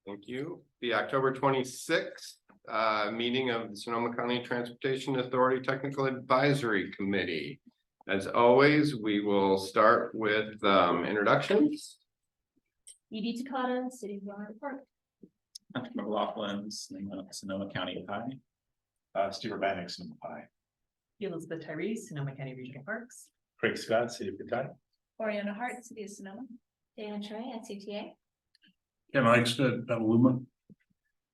Thank you. The October 26th meeting of the Sonoma County Transportation Authority Technical Advisory Committee. As always, we will start with introductions. Edie Takata, City of Round Park. McLaughlin, Sonoma County High. Steve Urbanek, Sonoma High. Elizabeth Tyrese, Sonoma County Regional Parks. Craig Scott, City of Kentucky. Oriana Hart, City of Sonoma. Dan Troy, SCTA. Yeah, Mike stood Petaluma.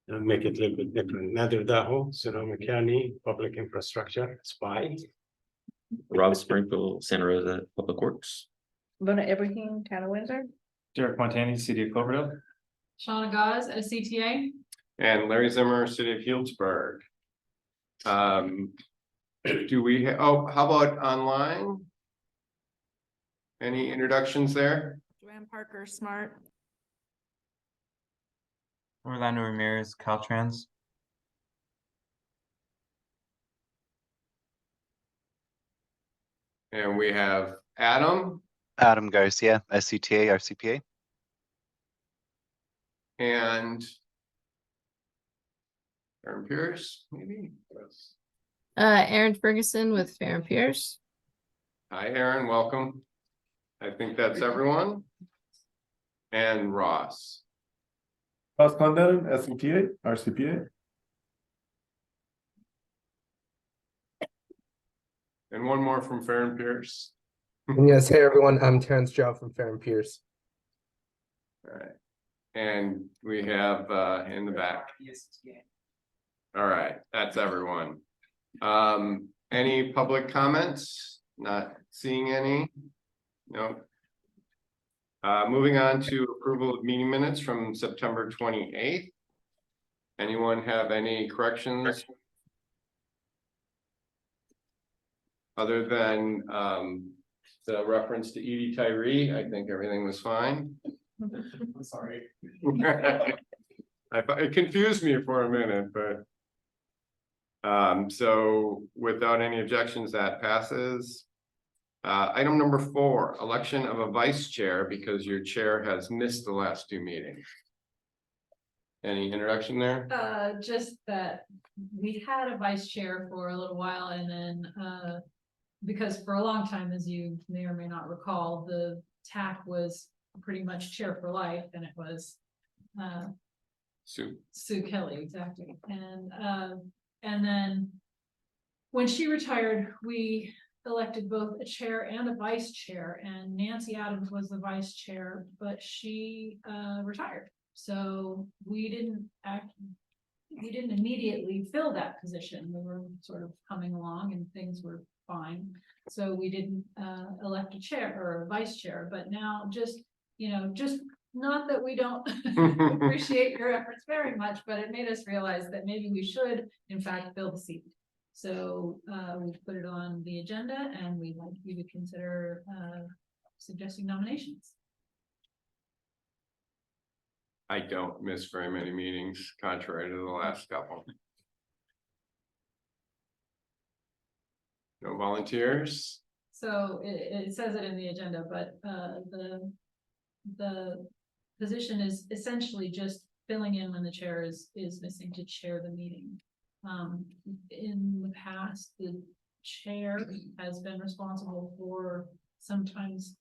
Make it a little bit different. Nadir Daho, Sonoma County Public Infrastructure, SPY. Rob Sprinkle, Santa Rosa Public Works. Luna Ibrahim, Town of Windsor. Derek Montani, City of Cloverdale. Shauna Gauze, SCTA. And Larry Zimmer, City of Healdsburg. Do we, how about online? Any introductions there? Joanne Parker, Smart. Orlando Ramirez, Caltrans. And we have Adam Adam Garcia, SCTA, RCPA. and Aaron Pierce, maybe? Aaron Ferguson with Fair and Pierce. Hi, Aaron, welcome. I think that's everyone. And Ross. Ross Condon, SCTA, RCPA. And one more from Fair and Pierce. Yes, hey everyone, I'm Terrence Jow from Fair and Pierce. All right. And we have in the back. All right, that's everyone. Any public comments? Not seeing any? No. Moving on to approval of meeting minutes from September 28th. Anyone have any corrections? Other than the reference to Edie Tyree, I think everything was fine. Sorry. It confused me for a minute, but. So without any objections, that passes. Item number 4, election of a vice chair, because your chair has missed the last 2 meetings. Any introduction there? Just that we had a vice chair for a little while, and then because for a long time, as you may or may not recall, the TAC was pretty much chair for life, and it was Sue Kelly, exactly. And then when she retired, we elected both a chair and a vice chair, and Nancy Adams was the vice chair, but she retired. So we didn't immediately fill that position. We were sort of coming along and things were fine. So we didn't elect a chair or a vice chair, but now just not that we don't appreciate your efforts very much, but it made us realize that maybe we should in fact fill the seat. So we've put it on the agenda, and we'd like you to consider suggesting nominations. I don't miss very many meetings, contrary to the last couple. No volunteers? So it says it in the agenda, but the position is essentially just filling in when the chair is missing to chair the meeting. In the past, the chair has been responsible for sometimes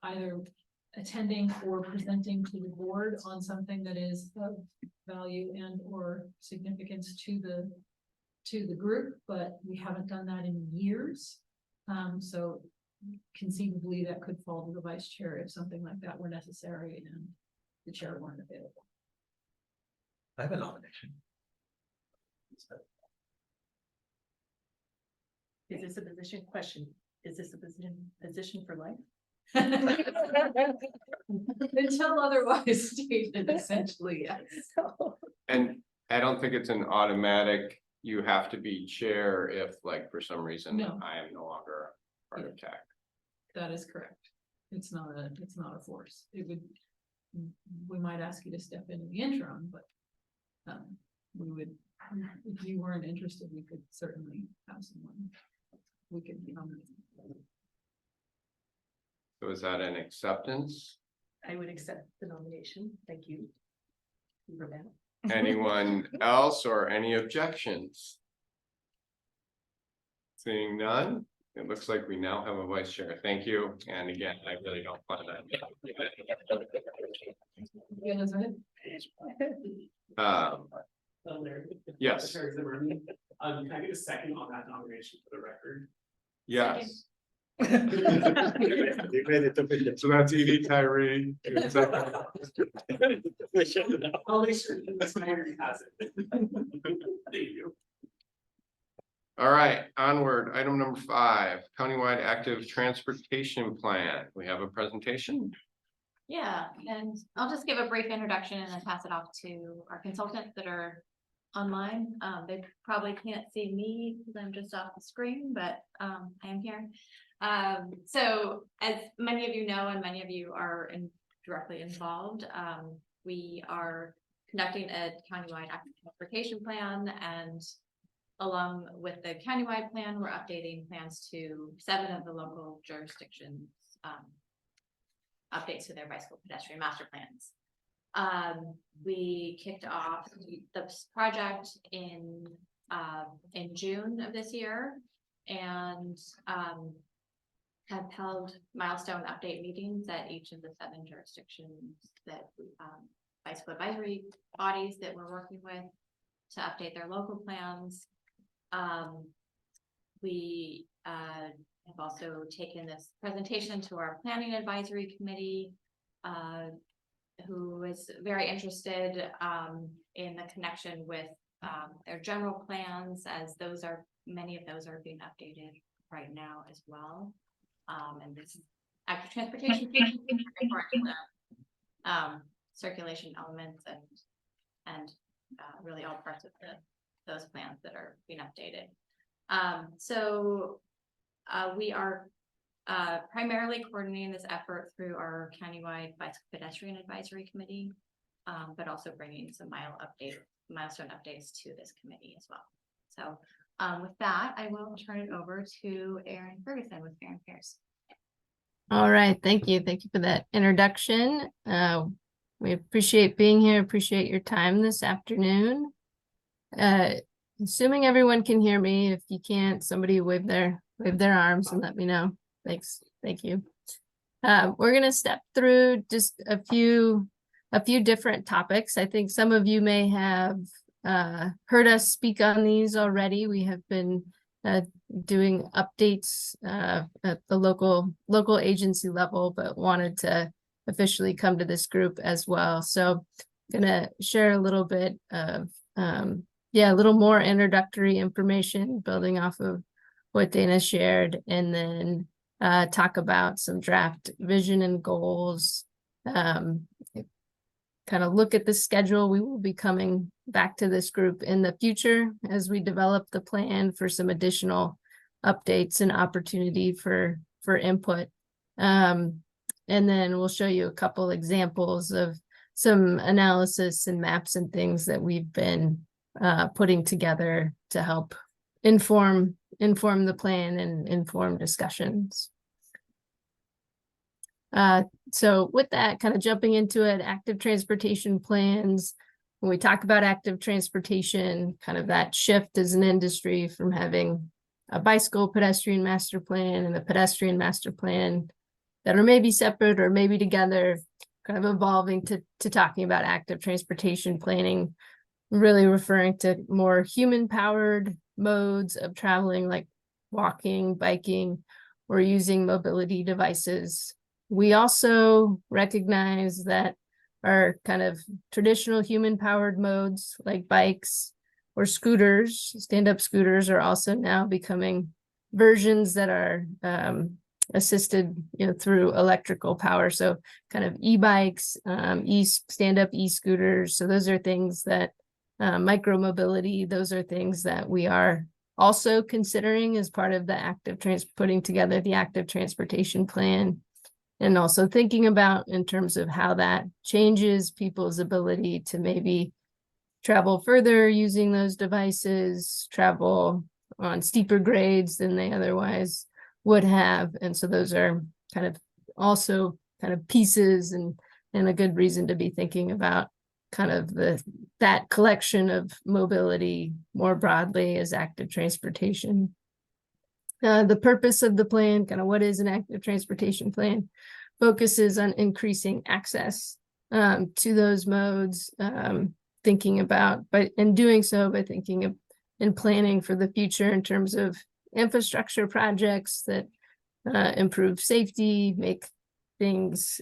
either attending or presenting to the board on something that is of value and or significance to the group, but we haven't done that in years. So conceivably that could fall to the vice chair if something like that were necessary and the chair weren't available. I have a nomination. Is this a position question? Is this a position for life? Until otherwise stated, essentially, yes. And I don't think it's an automatic, you have to be chair if, like, for some reason, No. I am no longer part of TAC. That is correct. It's not a force. We might ask you to step in the interim, but we would, if you weren't interested, we could certainly have someone we could nominate. So is that an acceptance? I would accept the nomination. Thank you. Anyone else or any objections? Seeing none, it looks like we now have a vice chair. Thank you. And again, I really don't find that. Yes. Can I get a second on that nomination for the record? Yes. You ready to pick it? So that's Edie Tyree. I'll make sure that Mary has it. Thank you. All right, onward. Item number 5, Countywide Active Transportation Plan. We have a presentation. Yeah, and I'll just give a brief introduction and then pass it off to our consultants that are online. They probably can't see me because I'm just off the screen, but I am here. So as many of you know, and many of you are directly involved, we are conducting a countywide active transportation plan, and along with the countywide plan, we're updating plans to 7 of the local jurisdictions, updates to their bicycle pedestrian master plans. We kicked off this project in June of this year, and have held milestone update meetings at each of the 7 jurisdictions that bicycle advisory bodies that we're working with to update their local plans. We have also taken this presentation to our planning advisory committee, who is very interested in the connection with their general plans, as many of those are being updated right now as well. And this active transportation circulation elements and really all parts of those plans that are being updated. So we are primarily coordinating this effort through our countywide bicycle pedestrian advisory committee, but also bringing some milestone updates to this committee as well. So with that, I will turn it over to Erin Ferguson with Farron Pierce. All right, thank you. Thank you for that introduction. We appreciate being here, appreciate your time this afternoon. Assuming everyone can hear me, if you can't, somebody wave their arms and let me know. Thanks, thank you. We're gonna step through just a few different topics. I think some of you may have heard us speak on these already. We have been doing updates at the local agency level, but wanted to officially come to this group as well. So I'm gonna share a little bit of a little more introductory information building off of what Dana shared, and then talk about some draft vision and goals, kind of look at the schedule. We will be coming back to this group in the future as we develop the plan for some additional updates and opportunity for input. And then we'll show you a couple examples of some analysis and maps and things that we've been putting together to help inform the plan and inform discussions. So with that, kind of jumping into it, active transportation plans. When we talk about active transportation, kind of that shift as an industry from having a bicycle pedestrian master plan and a pedestrian master plan that are maybe separate or maybe together, kind of evolving to talking about active transportation planning, really referring to more human-powered modes of traveling, like walking, biking, or using mobility devices. We also recognize that our kind of traditional human-powered modes, like bikes or scooters, stand-up scooters, are also now becoming versions that are assisted, through electrical power. So kind of e-bikes, stand-up e-scooters. So those are things that micro-mobility, those are things that we are also considering as part of the putting together the active transportation plan, and also thinking about in terms of how that changes people's ability to maybe travel further using those devices, travel on steeper grades than they otherwise would have. And so those are kind of also kind of pieces and a good reason to be thinking about kind of that collection of mobility more broadly as active transportation. The purpose of the plan, kind of what is an active transportation plan, focuses on increasing access to those modes, thinking about, and doing so by thinking of and planning for the future in terms of infrastructure projects that improve safety, make things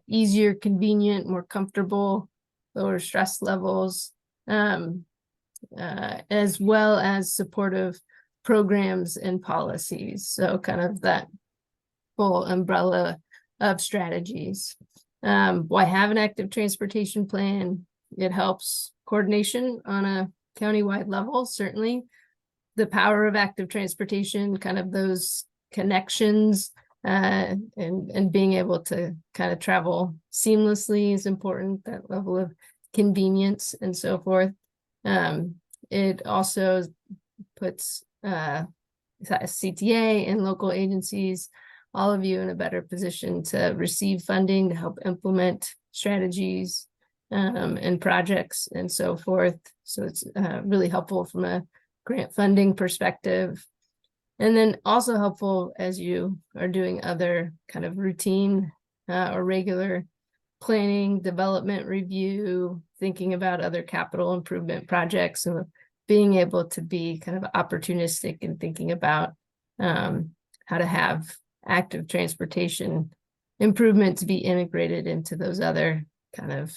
easier, convenient, more comfortable, lower stress levels, as well as supportive programs and policies. So kind of that full umbrella of strategies. Why have an active transportation plan? It helps coordination on a countywide level, certainly. The power of active transportation, kind of those connections and being able to kind of travel seamlessly is important, that level of convenience and so forth. It also puts SCTA and local agencies, all of you, in a better position to receive funding to help implement strategies and projects and so forth. So it's really helpful from a grant funding perspective. And then also helpful as you are doing other kind of routine or regular planning, development review, thinking about other capital improvement projects, and being able to be kind of opportunistic and thinking about how to have active transportation improvement to be integrated into those other kind of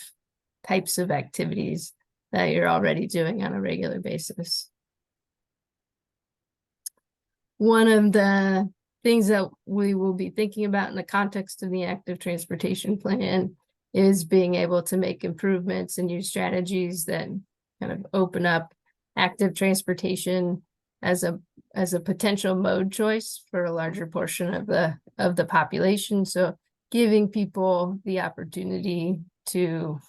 types of activities that you're already doing on a regular basis. One of the things that we will be thinking about in the context of the active transportation plan is being able to make improvements and use strategies that kind of open up active transportation as a potential mode choice for a larger portion of the population. So giving people the opportunity to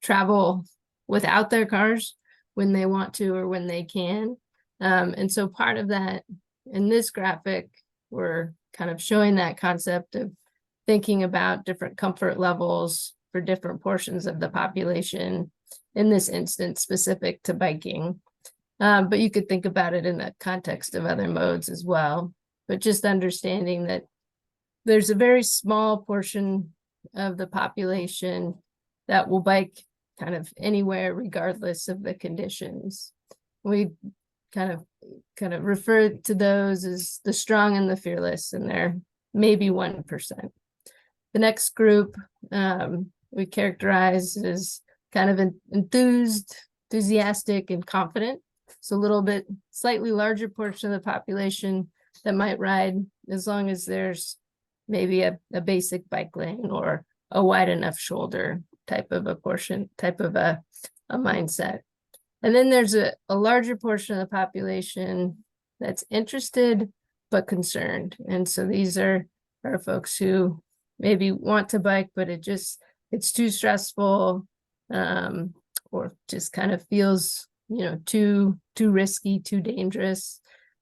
travel without their cars when they want to or when they can. And so part of that, in this graphic, we're kind of showing that concept of thinking about different comfort levels for different portions of the population, in this instance specific to biking. But you could think about it in the context of other modes as well. But just understanding that there's a very small portion of the population that will bike kind of anywhere regardless of the conditions. We kind of refer to those as the strong and the fearless, and they're maybe 1%. The next group we characterize as kind of enthusiastic and confident. So a little bit slightly larger portion of the population that might ride as long as there's maybe a basic bike lane or a wide enough shoulder type of a portion, type of a mindset. And then there's a larger portion of the population that's interested but concerned. And so these are folks who maybe want to bike, but it's too stressful, or just kind of feels, too risky, too dangerous.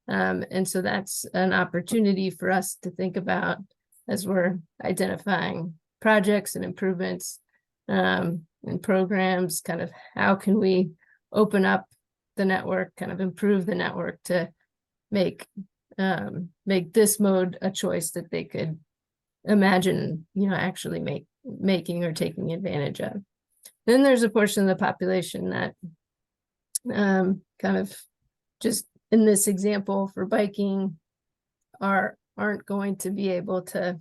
And so that's an opportunity for us to think about as we're identifying projects and improvements and programs, kind of how can we open up the network, kind of improve the network to make this mode a choice that they could imagine, actually making or taking advantage of. Then there's a portion of the population that kind of just in this example for biking aren't going to be able to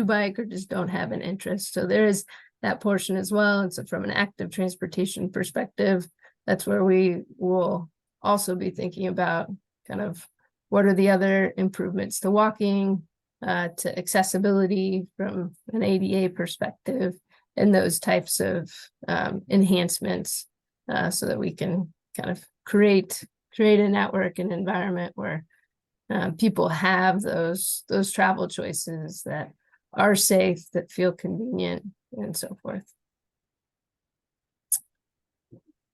bike or just don't have an interest. So there is that portion as well. And so from an active transportation perspective, that's where we will also be thinking about kind of what are the other improvements to walking, to accessibility from an ADA perspective, and those types of enhancements so that we can kind of create a network and environment where people have those travel choices that are safe, that feel convenient, and so forth.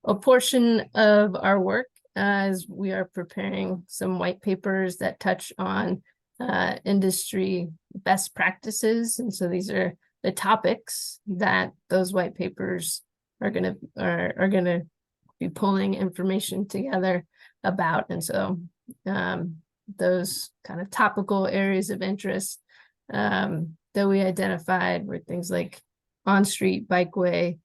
A portion of our work as we are preparing some white papers that touch on industry best practices. And so these are the topics that those white papers are gonna be pulling information together about. And so those kind of topical areas of interest that we identified were things like on-street bikeway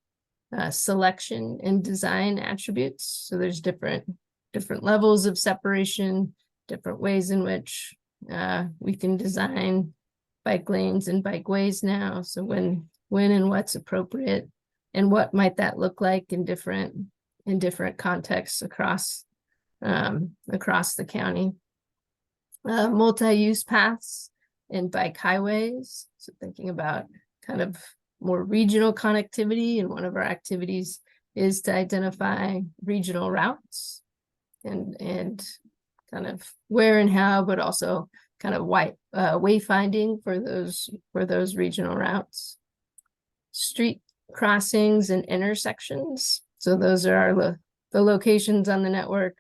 selection and design attributes. So there's different levels of separation, different ways in which we can design bike lanes and bikeways now. So when and what's appropriate, and what might that look like in different contexts across the county. Multi-use paths and bike highways. So thinking about kind of more regional connectivity, and one of our activities is to identify regional routes and kind of where and how, but also kind of wayfinding for those regional routes. Street crossings and intersections. So those are the locations on the network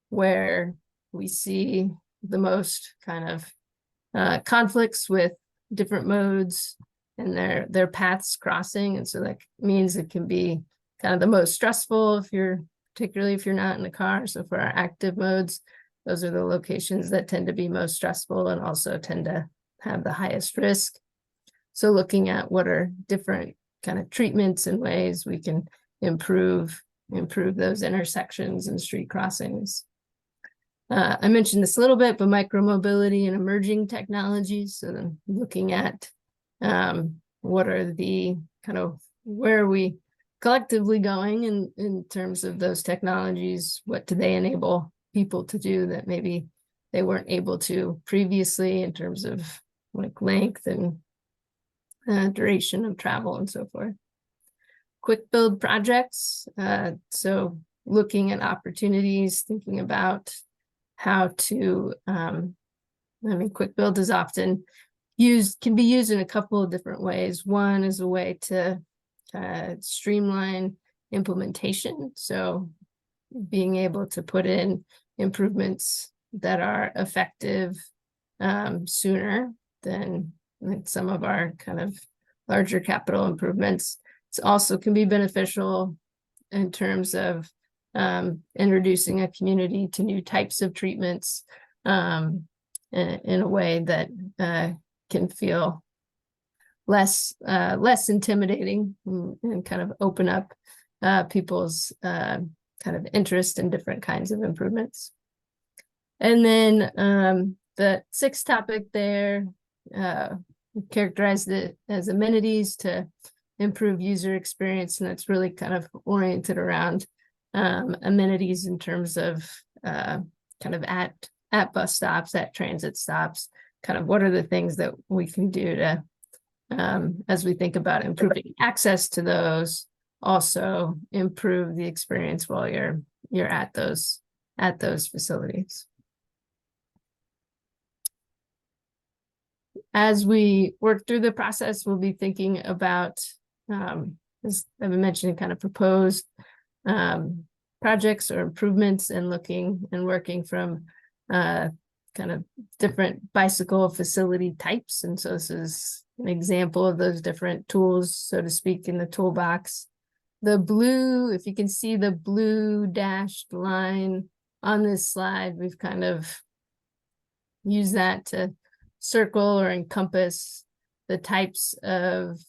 where we see the most kind of conflicts with different modes and their paths crossing. And so that means it can be kind of the most stressful particularly if you're not in the car. So for our active modes, those are the locations that tend to be most stressful and also tend to have the highest risk. So looking at what are different kind of treatments and ways we can improve those intersections and street crossings. I mentioned this a little bit, but micromobility and emerging technologies. So then looking at what are the kind of, where are we collectively going in terms of those technologies? What do they enable people to do that maybe they weren't able to previously, in terms of like length and duration of travel and so forth. Quick build projects. So looking at opportunities, thinking about how to, quick build is often can be used in a couple of different ways. One is a way to streamline implementation. So being able to put in improvements that are effective sooner than some of our kind of larger capital improvements. It also can be beneficial in terms of introducing a community to new types of treatments in a way that can feel less intimidating and kind of open up people's kind of interest in different kinds of improvements. And then the sixth topic there, characterized it as amenities to improve user experience, and that's really kind of oriented around amenities in terms of kind of at bus stops, at transit stops, kind of what are the things that we can do to, as we think about improving access to those, also improve the experience while you're at those facilities. As we work through the process, we'll be thinking about, as I've been mentioning, kind of proposed projects or improvements, and looking and working from kind of different bicycle facility types. And so this is an example of those different tools, so to speak, in the toolbox. The blue, if you can see the blue dashed line on this slide, we've kind of used that to circle or encompass the types of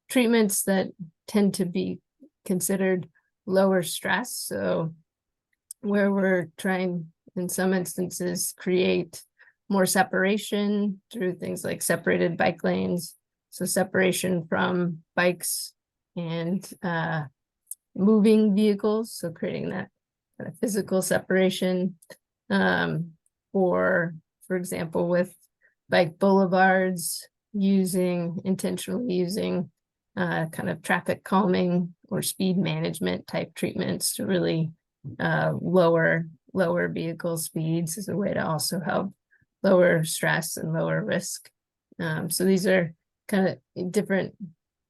treatments that tend to be considered lower stress. So where we're trying, in some instances, create more separation through things like separated bike lanes. So separation from bikes and moving vehicles. So creating that kind of physical separation. Or, for example, with bike boulevards, intentionally using kind of traffic calming or speed management type treatments to really lower vehicle speeds as a way to also help lower stress and lower risk. So these are kind of different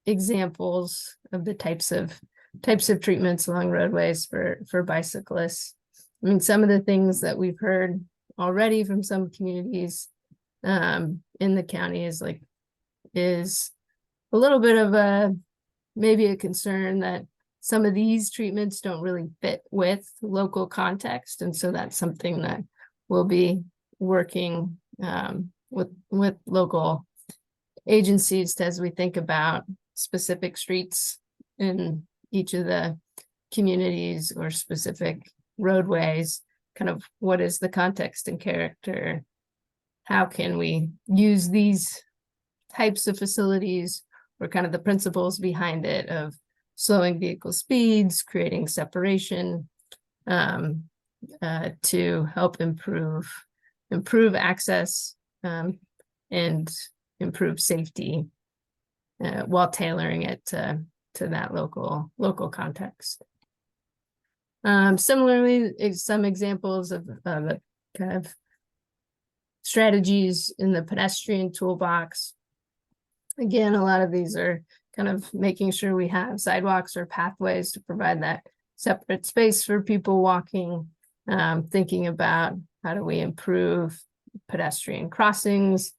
examples of the types of treatments along roadways for bicyclists. I mean, some of the things that we've heard already from some communities in the county is a little bit of maybe a concern that some of these treatments don't really fit with local context. And so that's something that we'll be working with local agencies as we think about specific streets in each of the communities or specific roadways, kind of what is the context and character? How can we use these types of facilities or kind of the principles behind it of slowing vehicle speeds, creating separation to help improve access and improve safety while tailoring it to that local context. Similarly, some examples of kind of strategies in the pedestrian toolbox. Again, a lot of these are kind of making sure we have sidewalks or pathways to provide that separate space for people walking, thinking about how do we improve pedestrian crossings,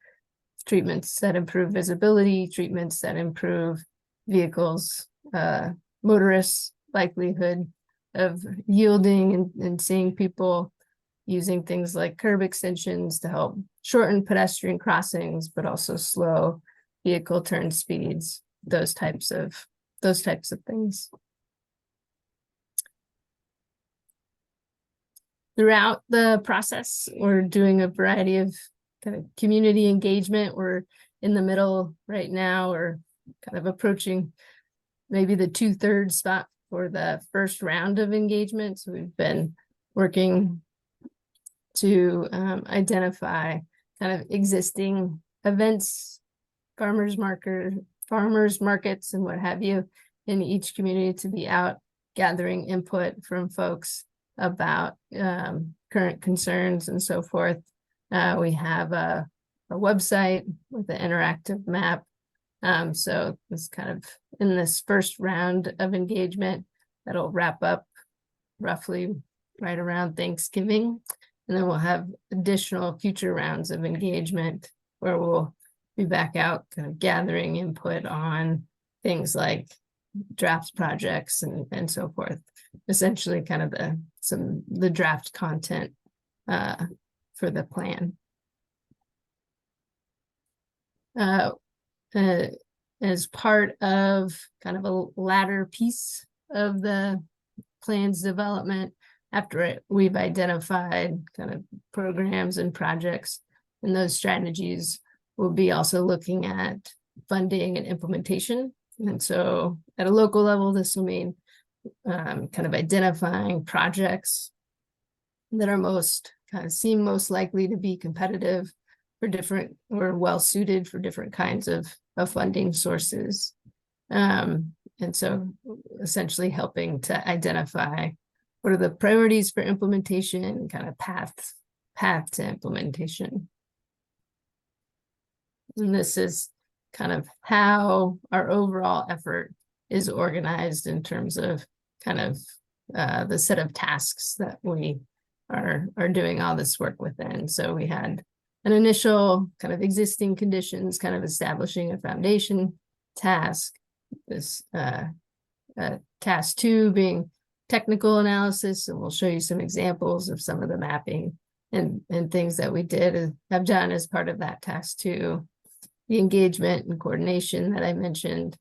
treatments that improve visibility, treatments that improve vehicles, motorists' likelihood of yielding and seeing people using things like curb extensions to help shorten pedestrian crossings, but also slow vehicle turn speeds, those types of things. Throughout the process, we're doing a variety of kind of community engagement. We're in the middle right now, or kind of approaching maybe the 2/3 spot for the first round of engagement. So we've been working to identify kind of existing events, farmers markets and what have you in each community to be out gathering input from folks about current concerns and so forth. We have a website with an interactive map. So it's kind of in this first round of engagement that'll wrap up roughly right around Thanksgiving. And then we'll have additional future rounds of engagement where we'll be back out kind of gathering input on things like draft projects and so forth. Essentially kind of the draft content for the plan. As part of kind of a latter piece of the plan's development, after we've identified kind of programs and projects and those strategies, we'll be also looking at funding and implementation. And so at a local level, this will mean kind of identifying projects that are seem most likely to be competitive for different or well suited for different kinds of funding sources. And so essentially helping to identify what are the priorities for implementation, kind of path to implementation. And this is kind of how our overall effort is organized in terms of kind of the set of tasks that we are doing all this work within. So we had an initial kind of existing conditions, kind of establishing a foundation task. This task 2 being technical analysis, and we'll show you some examples of some of the mapping and things that we have done as part of that task 2. The engagement and coordination that I mentioned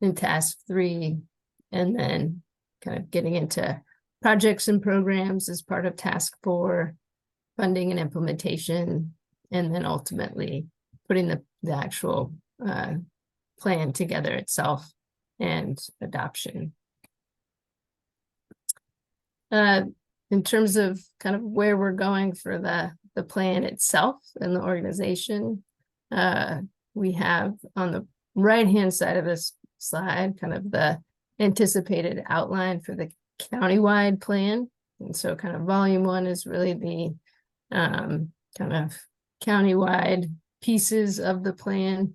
in task 3, and then kind of getting into projects and programs as part of task 4, funding and implementation, and then ultimately putting the actual plan together itself and adoption. In terms of kind of where we're going for the plan itself and the organization, we have on the right-hand side of this slide kind of the anticipated outline for the countywide plan. And so kind of volume 1 is really the kind of countywide pieces of the plan.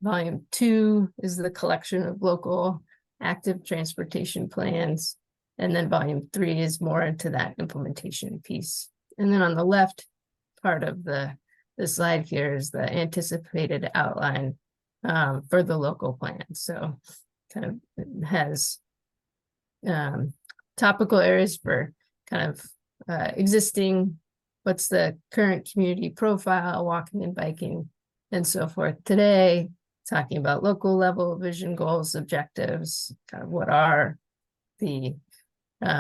Volume 2 is the collection of local active transportation plans. And then volume 3 is more into that implementation piece. And then on the left part of the slide here is the anticipated outline for the local plan. So kind of has topical areas for kind of existing, what's the current community profile, walking and biking, and so forth. Today, talking about local level vision, goals, objectives, kind of what are the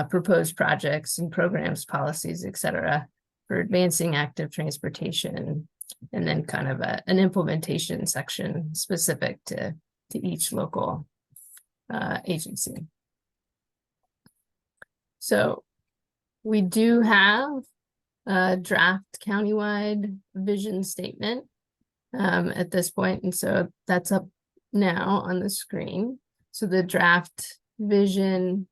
proposed projects and programs, policies, et cetera, for advancing active transportation, and then kind of an implementation section specific to each local agency. So we do have a draft countywide vision statement at this point, and so that's up now on the screen. So the draft vision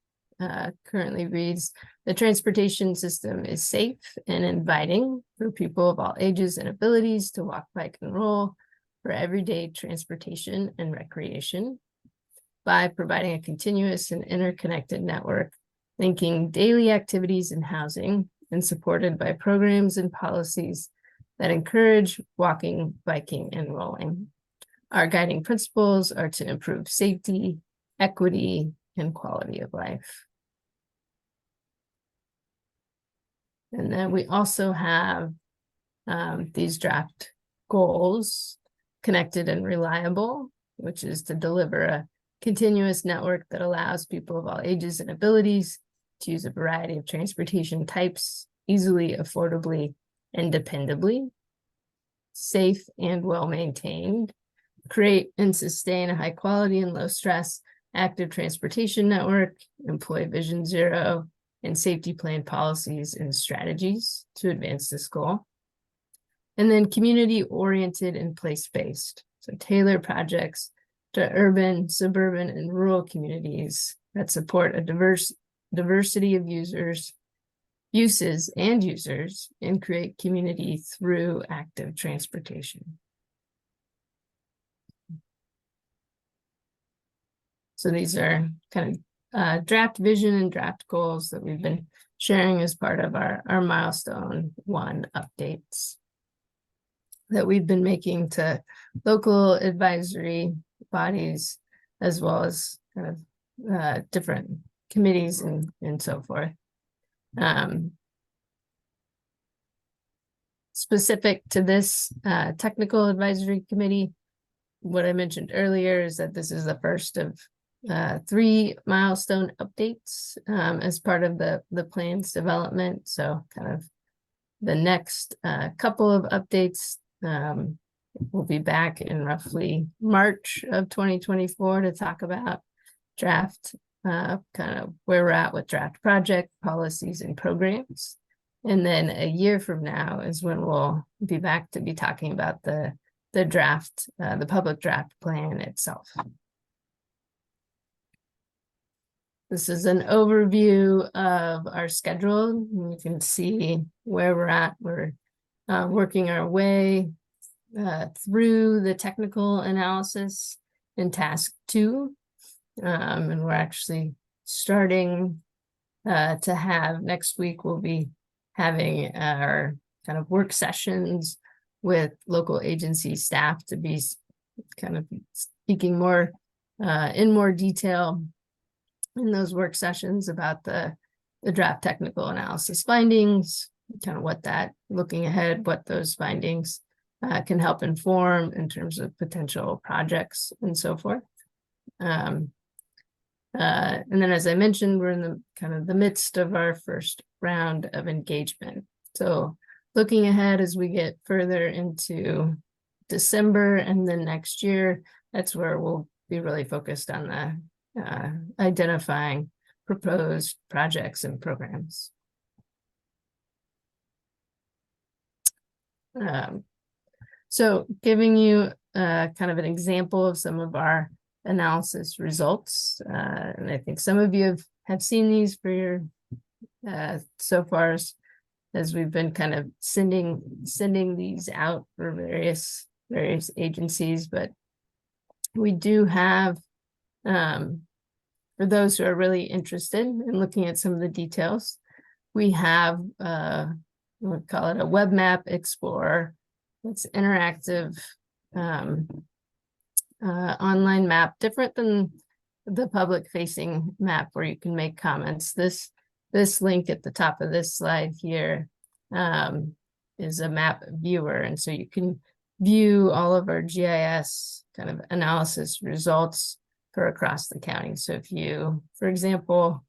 currently reads, the transportation system is safe and inviting for people of all ages and abilities to walk, bike, and roll for everyday transportation and recreation by providing a continuous and interconnected network linking daily activities and housing and supported by programs and policies that encourage walking, biking, and rolling. Our guiding principles are to improve safety, equity, and quality of life. And then we also have these draft goals, connected and reliable, which is to deliver a continuous network that allows people of all ages and abilities to use a variety of transportation types easily, affordably, and dependably, safe and well-maintained, create and sustain a high quality and low stress active transportation network, employ Vision Zero and safety plan policies and strategies to advance this goal. And then community-oriented and place-based, so tailor projects to urban, suburban, and rural communities that support a diversity of uses and create community through active transportation. So these are kind of draft vision and draft goals that we've been sharing as part of our milestone 1 updates that we've been making to local advisory bodies, as well as kind of different committees and so forth. Specific to this technical advisory committee, what I mentioned earlier is that this is the first of 3 milestone updates as part of the plan's development. So kind of the next couple of updates we'll be back in roughly March of 2024 to talk about draft, kind of where we're at with draft project policies and programs. And then a year from now is when we'll be back to be talking about the draft, the public draft plan itself. This is an overview of our schedule. You can see where we're at. We're working our way through the technical analysis in task 2. And we're actually starting to have, next week we'll be having our kind of work sessions with local agency staff to be kind of speaking more in more detail in those work sessions about the draft technical analysis findings, kind of what that, looking ahead, what those findings can help inform in terms of potential projects and so forth. And then, as I mentioned, we're in the kind of the midst of our first round of engagement. So looking ahead as we get further into December and then next year, that's where we'll be really focused on the identifying proposed projects and programs. So giving you kind of an example of some of our analysis results, and I think some of you have seen these for your so far as we've been kind of sending these out for various agencies, but we do have for those who are really interested in looking at some of the details, we have we call it a web map explorer. It's interactive online map, different than the public facing map where you can make comments. This link at the top of this slide here is a map viewer. And so you can view all of our GIS kind of analysis results for across the county. So if you, for example,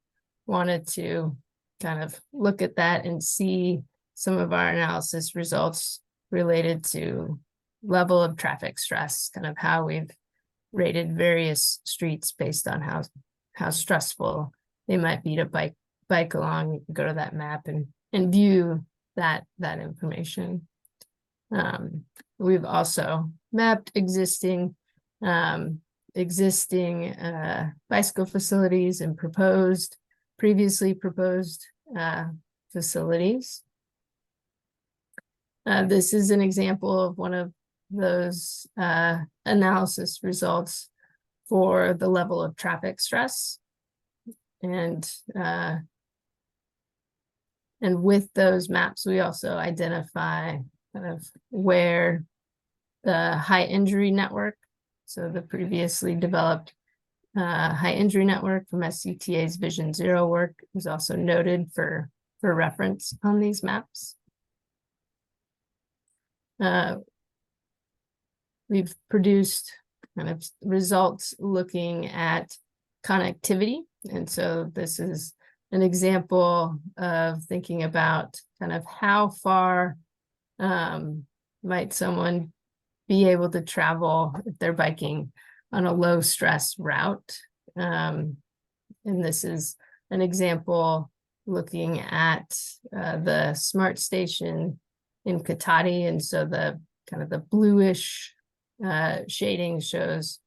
wanted to kind of look at that and see some of our analysis results related to level of traffic stress, kind of how we've rated various streets based on how stressful they might be to bike along, you can go to that map and view that information. We've also mapped existing bicycle facilities and previously proposed facilities. This is an example of one of those analysis results for the level of traffic stress. And with those maps, we also identify kind of where the high injury network, so the previously developed high injury network from SCTA's Vision Zero work, is also noted for reference on these maps. We've produced kind of results looking at connectivity. And so this is an example of thinking about kind of how far might someone be able to travel if they're biking on a low stress route. And this is an example looking at the smart station in Katati. And so the kind of the bluish shading shows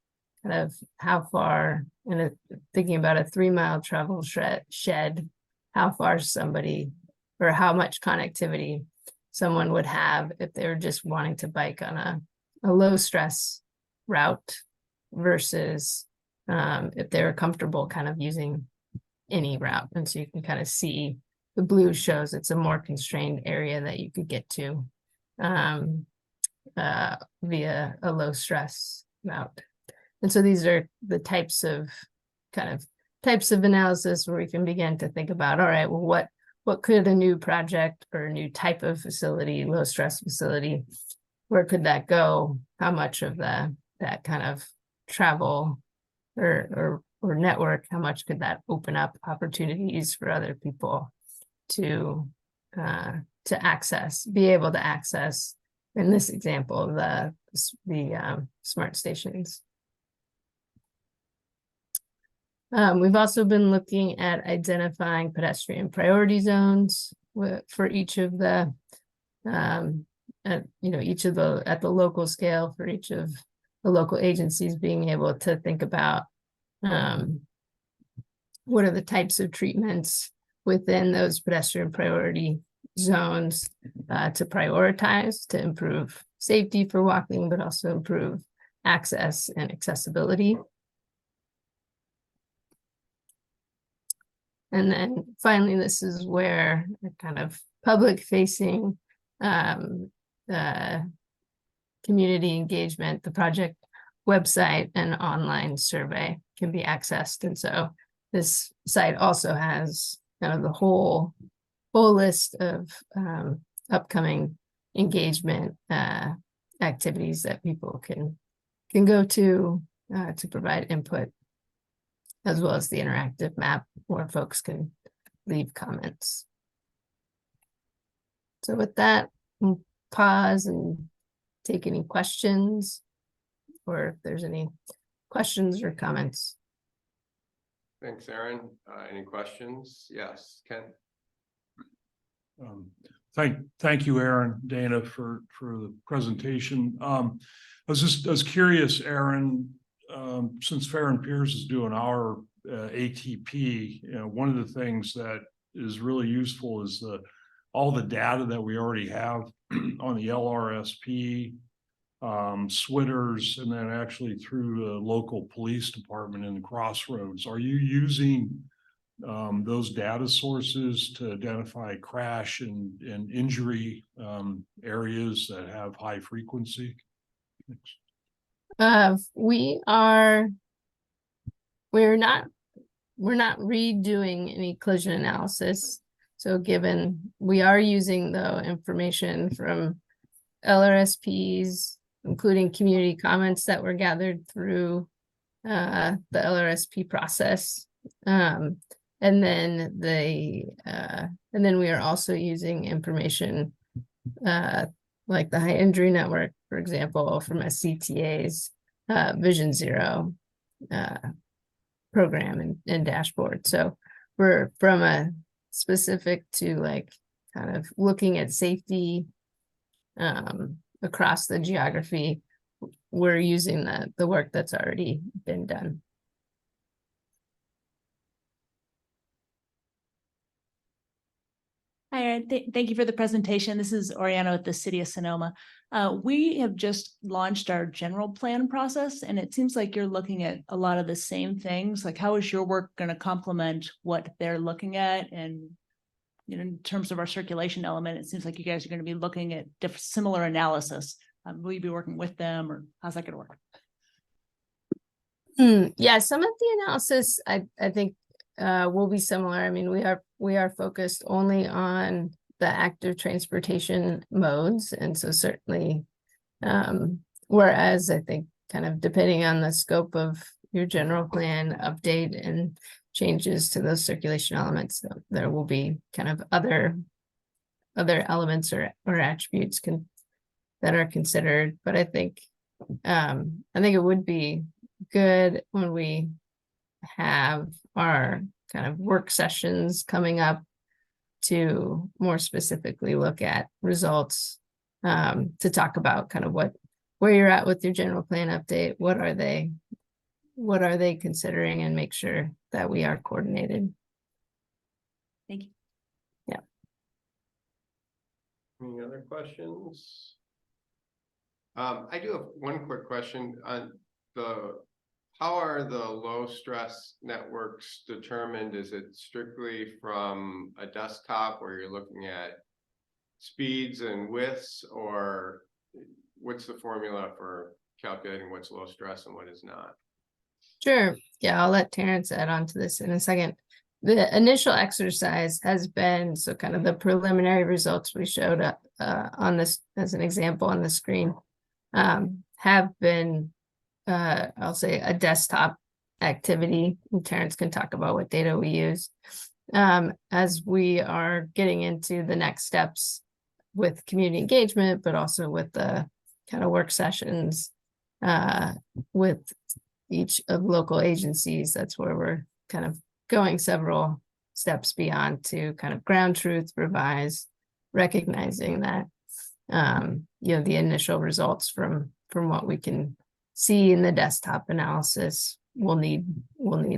kind of how far, and thinking about a 3-mile travel shed, how far somebody or how much connectivity someone would have if they were just wanting to bike on a low stress route versus if they were comfortable kind of using any route. And so you can kind of see the blue shows it's a more constrained area that you could get to via a low stress route. And so these are the types of analysis where we can begin to think about, all right, well, what could a new project or a new type of facility, low stress facility, where could that go? How much of that kind of travel or network, how much could that open up opportunities for other people to access, be able to access, in this example, the smart stations. We've also been looking at identifying pedestrian priority zones for each of the, at the local scale, for each of the local agencies being able to think about what are the types of treatments within those pedestrian priority zones to prioritize, to improve safety for walking, but also improve access and accessibility. And then finally, this is where a kind of public-facing community engagement, the project website and online survey can be accessed. And so this site also has kind of the whole list of upcoming engagement activities that people can go to provide input, as well as the interactive map where folks can leave comments. So with that, we'll pause and take any questions, or if there's any questions or comments. Thanks, Aaron. Any questions? Yes, Ken. Thank you, Aaron, Dana, for the presentation. I was curious, Aaron, since Fair and Pierce is doing our ATP, one of the things that is really useful is all the data that we already have on the LRSP, SWITTers, and then actually through the local police department in the Crossroads. Are you using those data sources to identify crash and injury areas that have high frequency? We are we're not redoing any collision analysis. So given we are using the information from LRSPs, including community comments that were gathered through the LRSP process. And then we are also using information like the high injury network, for example, from SCTA's Vision Zero program and dashboard. So we're from a specific to like kind of looking at safety across the geography. We're using the work that's already been done. Hi, Erin. Thank you for the presentation. This is Oriana with the City of Sonoma. We have just launched our general plan process, and it seems like you're looking at a lot of the same things. Like, how is your work going to complement what they're looking at? And, you know, in terms of our circulation element, it seems like you guys are going to be looking at similar analysis. Will you be working with them, or how's that going to work? Yeah, some of the analysis I think will be similar. I mean, we are focused only on the active transportation modes, and so certainly, whereas I think kind of depending on the scope of your general plan update and changes to those circulation elements, there will be kind of other elements or attributes that are considered. But I think it would be good when we have our kind of work sessions coming up to more specifically look at results, to talk about kind of where you're at with your general plan update, what are they considering, and make sure that we are coordinated. Thank you. Yeah. Any other questions? I do have one quick question on how are the low stress networks determined? Is it strictly from a desktop where you're looking at speeds and widths, or what's the formula for calculating what's low stress and what is not? Sure. Yeah, I'll let Terrence add on to this in a second. The initial exercise has been, so kind of the preliminary results we showed up on this as an example on the screen have been, I'll say, a desktop activity. And Terrence can talk about what data we use. As we are getting into the next steps with community engagement, but also with the kind of work sessions with each of local agencies, that's where we're kind of going several steps beyond to kind of ground truth revise, recognizing that you know, the initial results from what we can see in the desktop analysis will need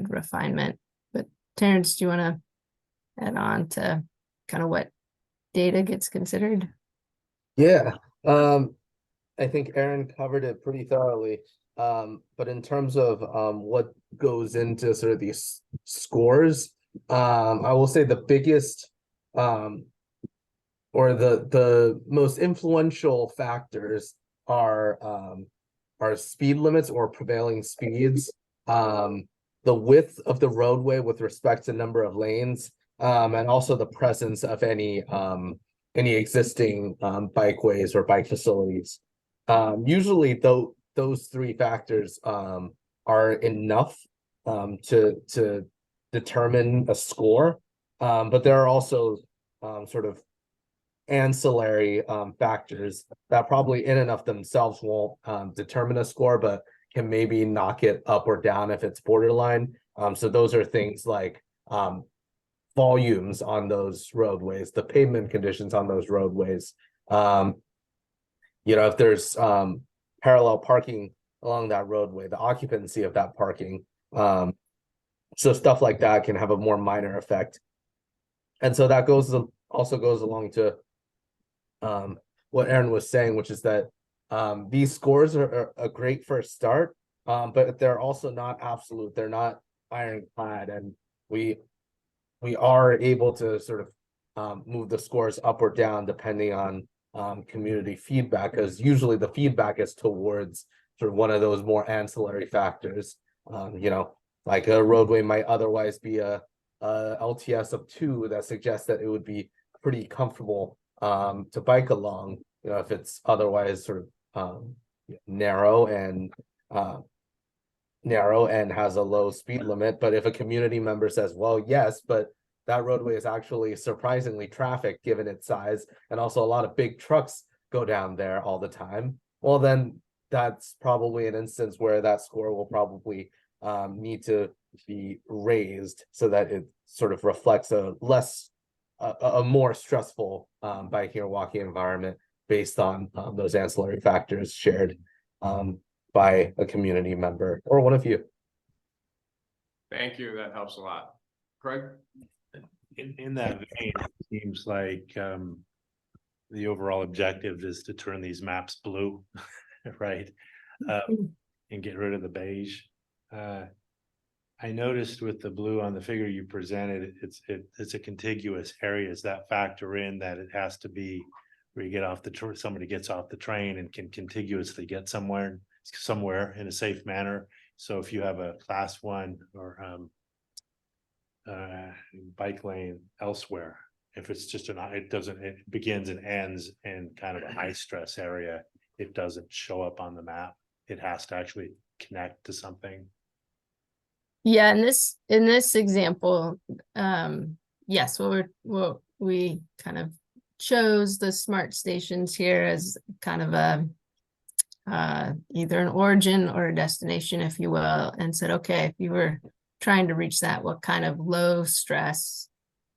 refinement. But Terrence, do you want to add on to kind of what data gets considered? Yeah, I think Erin covered it pretty thoroughly. But in terms of what goes into sort of these scores, I will say the biggest or the most influential factors are speed limits or prevailing speeds, the width of the roadway with respect to number of lanes, and also the presence of any existing bikeways or bike facilities. Usually those three factors are enough to determine a score, but there are also sort of ancillary factors that probably in and of themselves won't determine a score, but can maybe knock it up or down if it's borderline. So those are things like volumes on those roadways, the pavement conditions on those roadways. You know, if there's parallel parking along that roadway, the occupancy of that parking. So stuff like that can have a more minor effect. And so that also goes along to what Erin was saying, which is that these scores are a great first start, but they're also not absolute. They're not ironclad, and we are able to sort of move the scores up or down depending on community feedback, because usually the feedback is towards sort of one of those more ancillary factors. You know, like a roadway might otherwise be a LTS of 2 that suggests that it would be pretty comfortable to bike along, you know, if it's otherwise sort of narrow and has a low speed limit. But if a community member says, well, yes, but that roadway is actually surprisingly trafficked given its size, and also a lot of big trucks go down there all the time, well, then that's probably an instance where that score will probably need to be raised so that it sort of reflects a more stressful biking or walking environment based on those ancillary factors shared by a community member or one of you. Thank you, that helps a lot. Craig? In that vein, it seems like the overall objective is to turn these maps blue, right? And get rid of the beige. I noticed with the blue on the figure you presented, it's a contiguous area. Does that factor in that it has to be where you get off somebody gets off the train and can contiguously get somewhere in a safe manner? So if you have a class 1 or bike lane elsewhere, if it's just it begins and ends in kind of a high stress area, it doesn't show up on the map. It has to actually connect to something. Yeah, in this example, yes, what we kind of chose the smart stations here as kind of a either an origin or a destination, if you will, and said, okay, if you were trying to reach that, what kind of low stress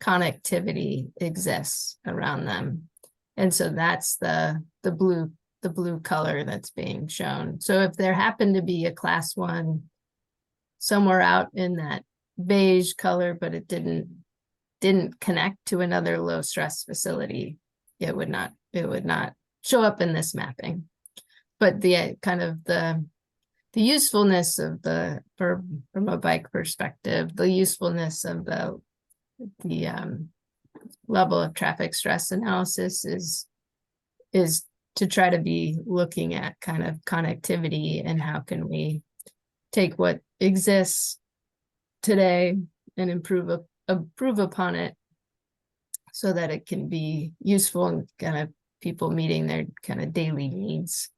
connectivity exists around them? And so that's the blue color that's being shown. So if there happened to be a class 1 somewhere out in that beige color, but it didn't connect to another low stress facility, it would not show up in this mapping. But the kind of the usefulness of from a bike perspective, the usefulness of the level of traffic stress analysis is to try to be looking at kind of connectivity and how can we take what exists today and improve upon it so that it can be useful and kind of people meeting their kind of daily needs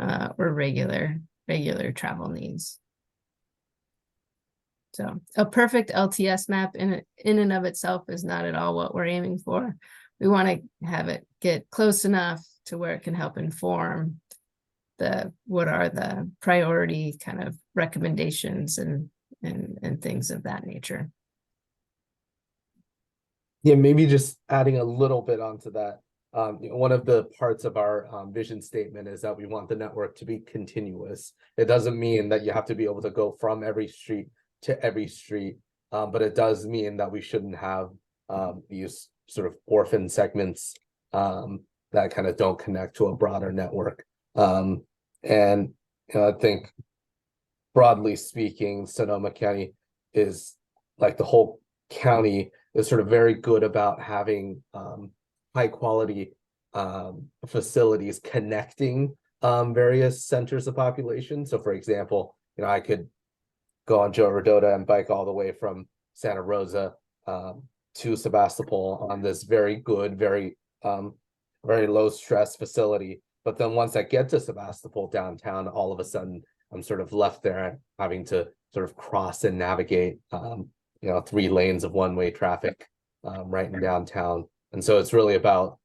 or regular travel needs. So a perfect LTS map in and of itself is not at all what we're aiming for. We want to have it get close enough to where it can help inform what are the priority kind of recommendations and things of that nature. Yeah, maybe just adding a little bit onto that. One of the parts of our vision statement is that we want the network to be continuous. It doesn't mean that you have to be able to go from every street to every street, but it does mean that we shouldn't have these sort of orphan segments that kind of don't connect to a broader network. And I think broadly speaking, Sonoma County is like the whole county is sort of very good about having high quality facilities connecting various centers of population. So for example, I could go on Joe Rodota and bike all the way from Santa Rosa to Sebastopol on this very good, very low stress facility. But then once I get to Sebastopol downtown, all of a sudden I'm sort of left there having to sort of cross and navigate 3 lanes of one-way traffic right in downtown. And so it's really about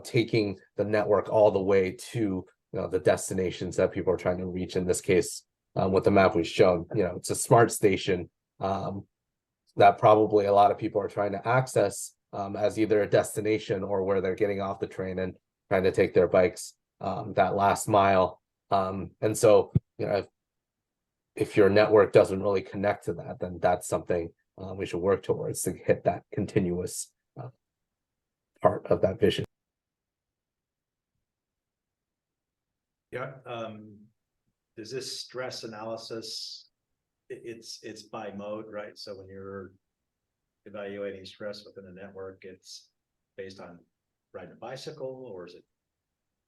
taking the network all the way to the destinations that people are trying to reach. In this case, with the map we've shown, it's a smart station that probably a lot of people are trying to access as either a destination or where they're getting off the train and trying to take their bikes that last mile. And so, if your network doesn't really connect to that, then that's something we should work towards to hit that continuous part of that vision. Yeah. Does this stress analysis, it's by mode, right? So when you're evaluating stress within a network, it's based on riding a bicycle, or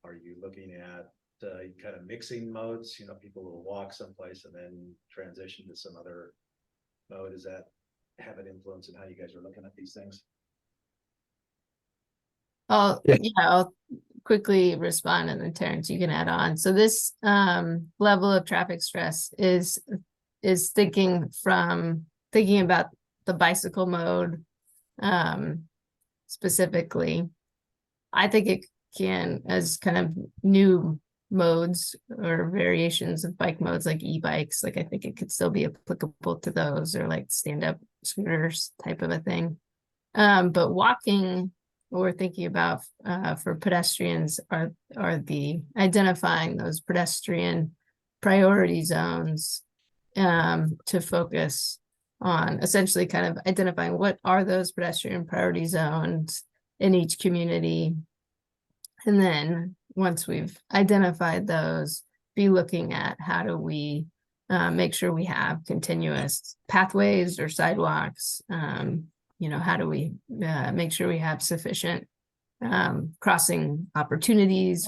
are you looking at kind of mixing modes, you know, people will walk someplace and then transition to some other mode? Does that have an influence in how you guys are looking at these things? Yeah. I'll quickly respond and then Terrence, you can add on. So this level of traffic stress is thinking about the bicycle mode specifically. I think it can, as kind of new modes or variations of bike modes like e-bikes, like I think it could still be applicable to those, or like stand-up scooters type of a thing. But walking, what we're thinking about for pedestrians are the identifying those pedestrian priority zones to focus on essentially kind of identifying what are those pedestrian priority zones in each community. And then once we've identified those, be looking at how do we make sure we have continuous pathways or sidewalks. You know, how do we make sure we have sufficient crossing opportunities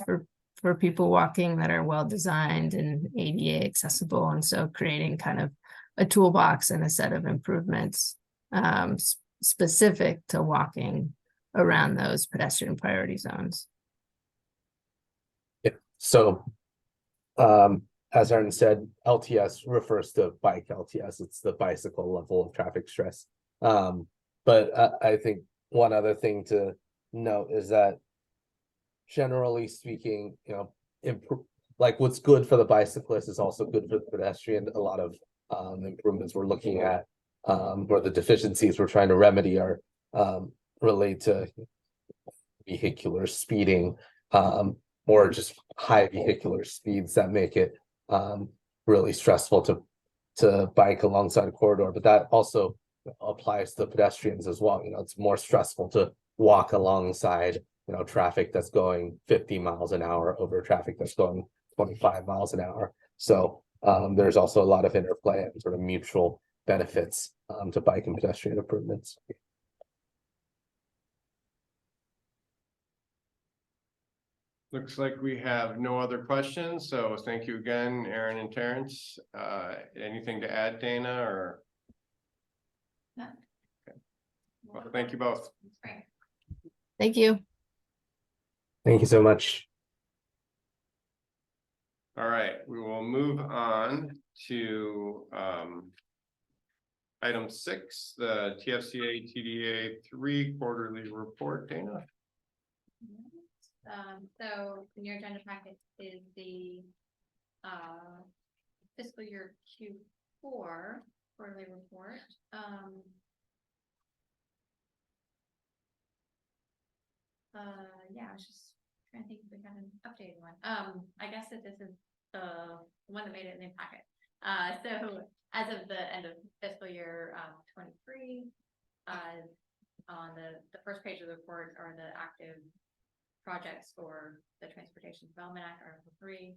for people walking that are well designed and ADA accessible, and so creating kind of a toolbox and a set of improvements specific to walking around those pedestrian priority zones. Yeah. So, as Aaron said, LTS refers to bike LTS. It's the bicycle level of traffic stress. But I think one other thing to note is that generally speaking, you know, like what's good for the bicyclist is also good for the pedestrian. A lot of improvements we're looking at, or the deficiencies we're trying to remedy are relate to vehicular speeding, or just high vehicular speeds that make it really stressful to bike alongside a corridor. But that also applies to pedestrians as well. You know, it's more stressful to walk alongside, you know, traffic that's going 50 miles an hour over traffic that's going 25 miles an hour. So there's also a lot of interplay and sort of mutual benefits to bike and pedestrian improvements. Looks like we have no other questions, so thank you again, Aaron and Terrence. Anything to add, Dana, or? No. Okay. Well, thank you both. Great. Thank you. Thank you so much. All right, we will move on to item 6, the TFCA TDA 3 quarterly report, Dana. So in your agenda packet is the fiscal year Q4 quarterly report. Yeah, I was just trying to think if we had an updated one. I guess that this is the one that made it in the packet. So as of the end of fiscal year 23, on the first page of the report are the active projects for the Transportation Development Act, Article 3.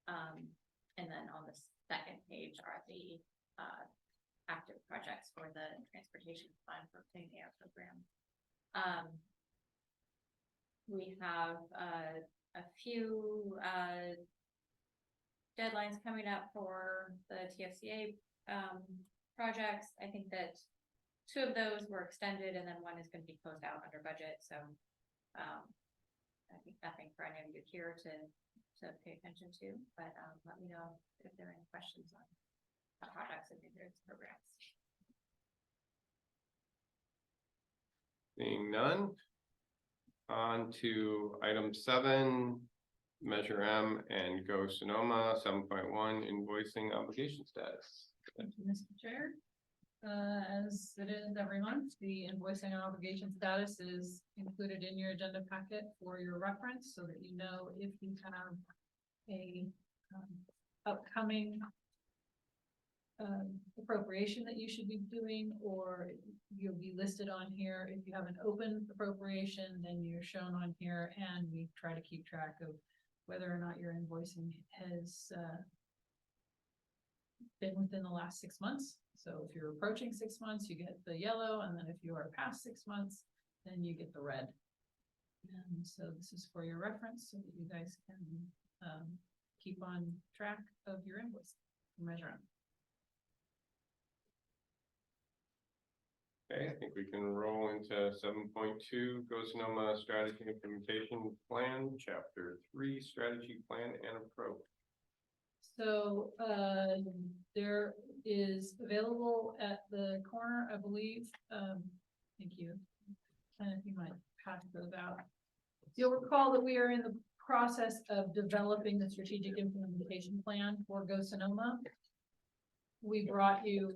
And then on the second page are the active projects for the Transportation Fund for Clean Air Program. We have a few deadlines coming up for the TFCA projects. I think that 2 of those were extended and then one is going to be closed out under budget. So I think nothing for any of you here to pay attention to, but let me know if there are any questions on the projects and these programs. Seeing none. On to item 7, Measure M and Go Sonoma 7.1 invoicing obligation status. Thank you, Mr. Chair. As it is every month, the invoicing and obligation status is included in your agenda packet for your reference, so that you know if you have a upcoming appropriation that you should be doing, or you'll be listed on here. If you have an open appropriation, then you're shown on here, and we try to keep track of whether or not your invoicing has been within the last 6 months. So if you're approaching 6 months, you get the yellow, and then if you are past 6 months, then you get the red. And so this is for your reference, so that you guys can keep on track of your invoice. Measure them. Okay, I think we can roll into 7.2, Go Sonoma Strategy Implementation Plan, Chapter 3, Strategy Plan and Approach. So, there is available at the corner, I believe, thank you. And if you might pass those out. You'll recall that we are in the process of developing the strategic implementation plan for Go Sonoma. We brought you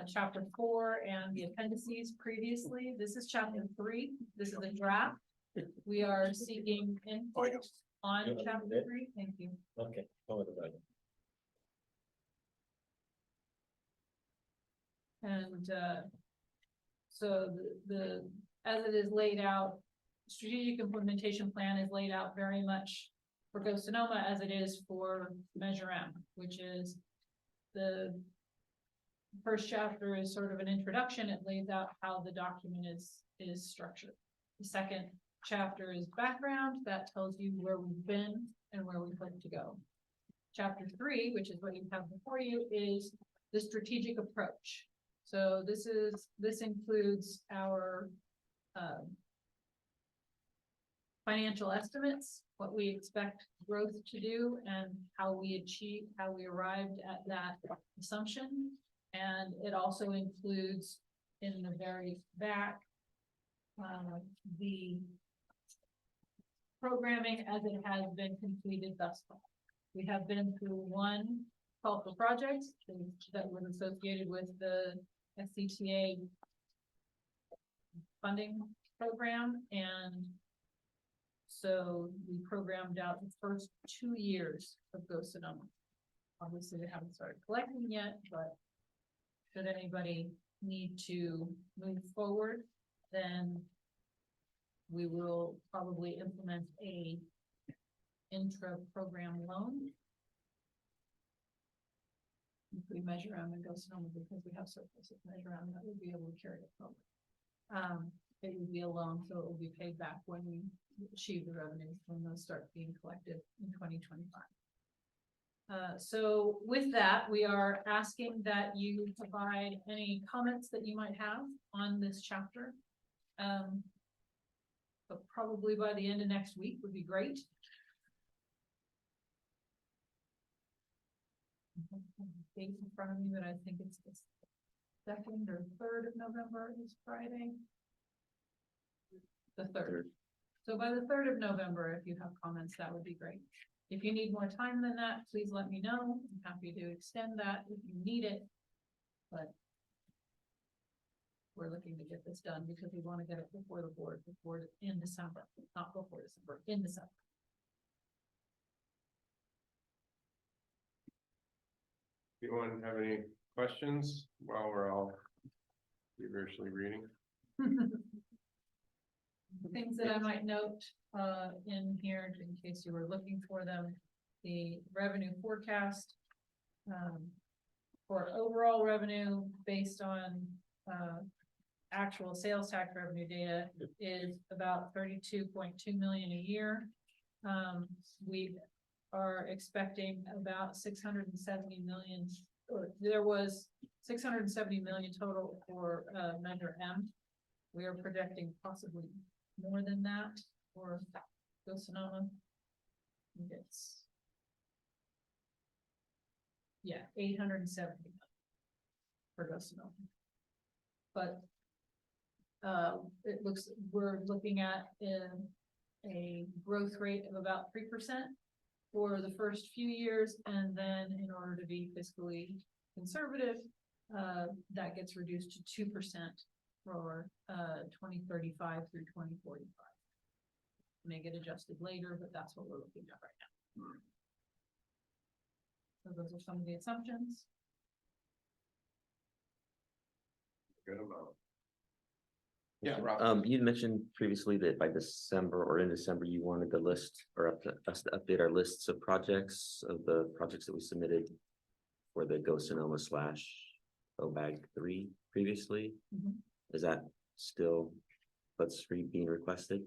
chapter 4 and the appendices previously. This is chapter 3. This is a draft. We are seeking input on chapter 3. Thank you. Okay. And so the as it is laid out, strategic implementation plan is laid out very much for Go Sonoma as it is for Measure M, which is the first chapter is sort of an introduction. It lays out how the document is structured. The second chapter is background that tells you where we've been and where we hope to go. Chapter 3, which is what you have before you, is the strategic approach. So this includes our financial estimates, what we expect growth to do, and how we arrived at that assumption. And it also includes in the very back the programming as it has been completed thus far. We have been through one call for projects that was associated with the SCTA funding program, and so we programmed out the first 2 years of Go Sonoma. Obviously, we haven't started collecting yet, but should anybody need to move forward, then we will probably implement a intra-program loan. If we measure them and Go Sonoma, because we have surplus of measure them, that would be able to carry it forward. It would be a loan, so it will be paid back when we achieve the revenues, when those start being collected in 2025. So with that, we are asking that you provide any comments that you might have on this chapter. But probably by the end of next week would be great. Date in front of me, but I think it's the 2nd or 3rd of November is Friday. The 3rd. So by the 3rd of November, if you have comments, that would be great. If you need more time than that, please let me know. I'm happy to extend that if you need it. But we're looking to get this done because we want to get it before the board in December, not before December, in December. Anyone have any questions while we're all feverishly reading? Things that I might note in here in case you were looking for them, the revenue forecast for overall revenue based on actual sales tax revenue data is about 32.2 million a year. We are expecting about 670 million, or there was 670 million total for Measure M. We are projecting possibly more than that for Go Sonoma. It's 870 million for Go Sonoma. But it looks, we're looking at a growth rate of about 3% for the first few years, and then in order to be fiscally conservative, that gets reduced to 2% for 2035 through 2045. May get adjusted later, but that's what we're looking at right now. So those are some of the assumptions. Good amount. Yeah, Rob. You mentioned previously that by December or in December, you wanted the list or us to update our lists of projects that we submitted for the Go Sonoma / OBAG 3 previously. Is that still what's being requested?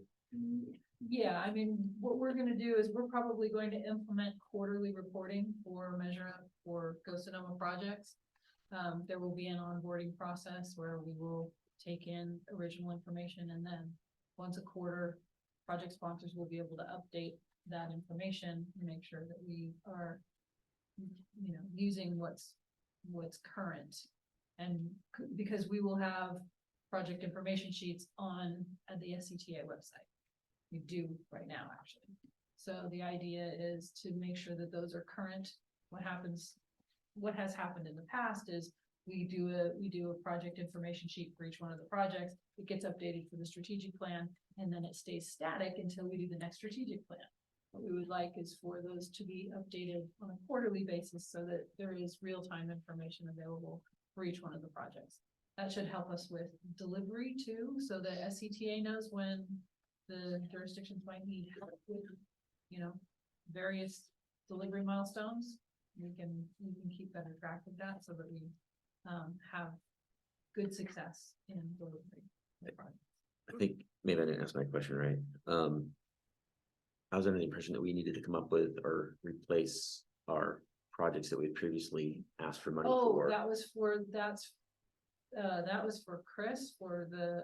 Yeah, I mean, what we're gonna do is we're probably going to implement quarterly reporting for Measure Up for Go Sonoma projects. There will be an onboarding process where we will take in original information, and then once a quarter, project sponsors will be able to update that information and make sure that we are, you know, using what's current. And because we will have project information sheets on the SCTA website. We do right now, actually. So the idea is to make sure that those are current. What has happened in the past is we do a project information sheet for each one of the projects. It gets updated for the strategic plan, and then it stays static until we do the next strategic plan. What we would like is for those to be updated on a quarterly basis so that there is real-time information available for each one of the projects. That should help us with delivery too, so that SCTA knows when the jurisdictions might need help with, you know, various delivery milestones. We can keep better track of that so that we have good success in delivering the project. I think maybe I didn't ask my question right. I was under the impression that we needed to come up with or replace our projects that we previously asked for money for. That was for Chris for the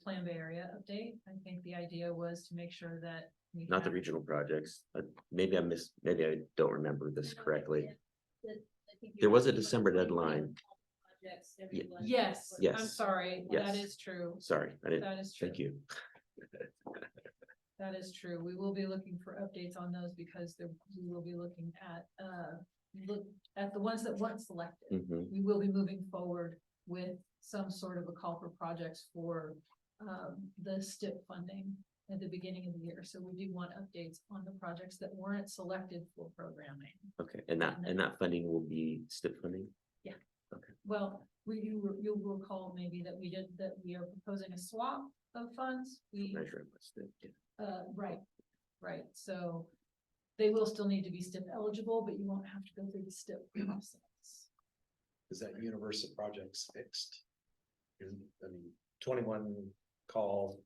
Plan Bay area update. I think the idea was to make sure that we Not the regional projects. Maybe I don't remember this correctly. There was a December deadline. Yes, I'm Yes. sorry, Yes. that is true. Sorry, I didn't. That is true. Thank you. That is true. We will be looking for updates on those because we will be looking at the ones that weren't selected. Mhm. We will be moving forward with some sort of a call for projects for the STIP funding at the beginning of the year. So we do want updates on the projects that weren't selected for programming. Okay, and that funding will be STIP funding? Yeah. Okay. Well, you'll recall maybe that we are proposing a swap of funds. Measure it, but STIP, yeah. Right. So they will still need to be STIP eligible, but you won't have to go through the STIP process. Is that universe of projects fixed? I mean, 21 call,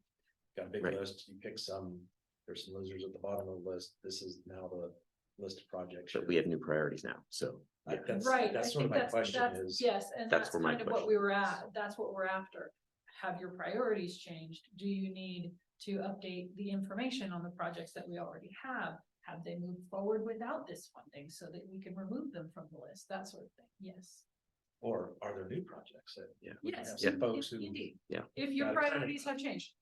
got a big Right. list, you pick some, there's some losers at the bottom of the list. This is now the list of projects. But we have new priorities now, so. Yeah. Right. That's I sort of think my question is. Yes, and That's that's where my kind of what question we were at. That's what we're after. Have your priorities changed? Do you need to update the information on the projects that we already have? Have they moved forward without this funding so that we can remove them from the list? That sort of thing. Yes. Or are there new projects that? Yeah. we can Yes. have some in- Folks who. indeed. Yeah. If your Got it. priorities have changed.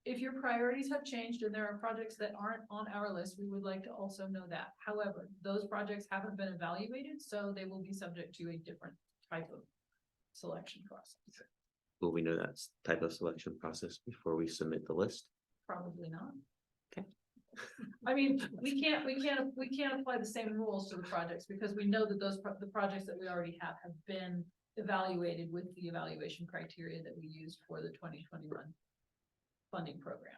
If your priorities have changed and there are projects that aren't on our list, we would like to also know that. However, those projects haven't been evaluated, so they will be subject to a different type of selection process. Will we know that type of selection process before we submit the list? Probably not. Okay. I mean, we can't apply the same rules to the projects because we know that the projects that we already have been evaluated with the evaluation criteria that we used for the 2021 funding program.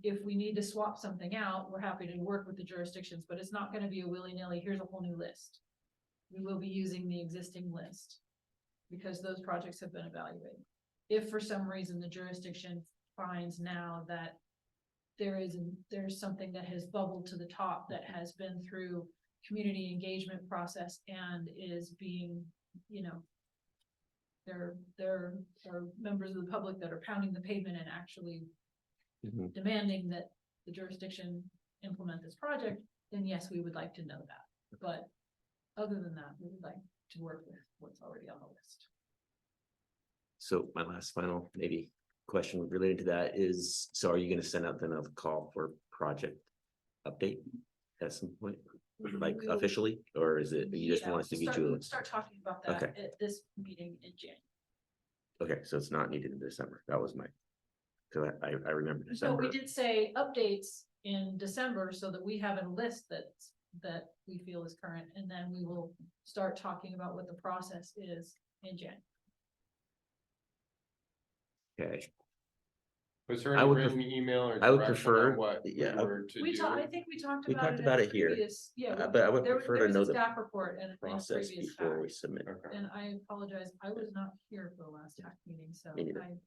If we need to swap something out, we're happy to work with the jurisdictions, but it's not going to be a willy-nilly, here's a whole new list. We will be using the existing list because those projects have been evaluated. If for some reason the jurisdiction finds now that there's something that has bubbled to the top that has been through community engagement process and is being, you know, there are members of the public that are pounding the pavement and actually Mhm. demanding that the jurisdiction implement this project, then yes, we would like to know that. But other than that, we would like to work with what's already on the list. So my last final maybe question related to that is, so are you gonna send out then a call for project update at some point? Like We will- officially, or is it, you just Yeah, want us to we'll get start- you? we'll Start talking about that Okay. at this meeting in January. Okay, so it's not needed in December. That was my, cause I remember So December. we did say updates in December so that we have a list that we feel is current, and then we will start talking about what the process is in January. Okay, Was there I any would written email or I would direction prefer- on what we yeah, I- were to I do? think we talked We about talked it. about in it here. previous- Yeah. but I would there prefer there to was a know the staff report and a process previous before TAC. we submit. Okay. And I apologize, I was not here for the last TAC meeting, so Me neither. I.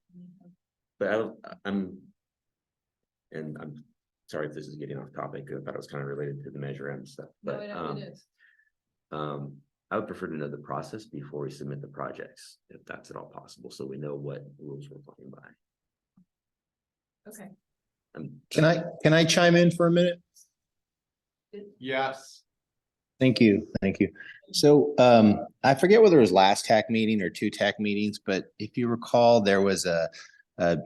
But I'm And I'm sorry if this is getting off topic, I thought it was kind of related to the Measure M stuff, No, but, it is. I would prefer to know the process before we submit the projects, if that's at all possible, so we know what rules we're playing by. Okay. Can I chime in for a minute? Yes. Thank you. So I forget whether it was last TAC meeting or 2 TAC meetings, but if you recall, there was a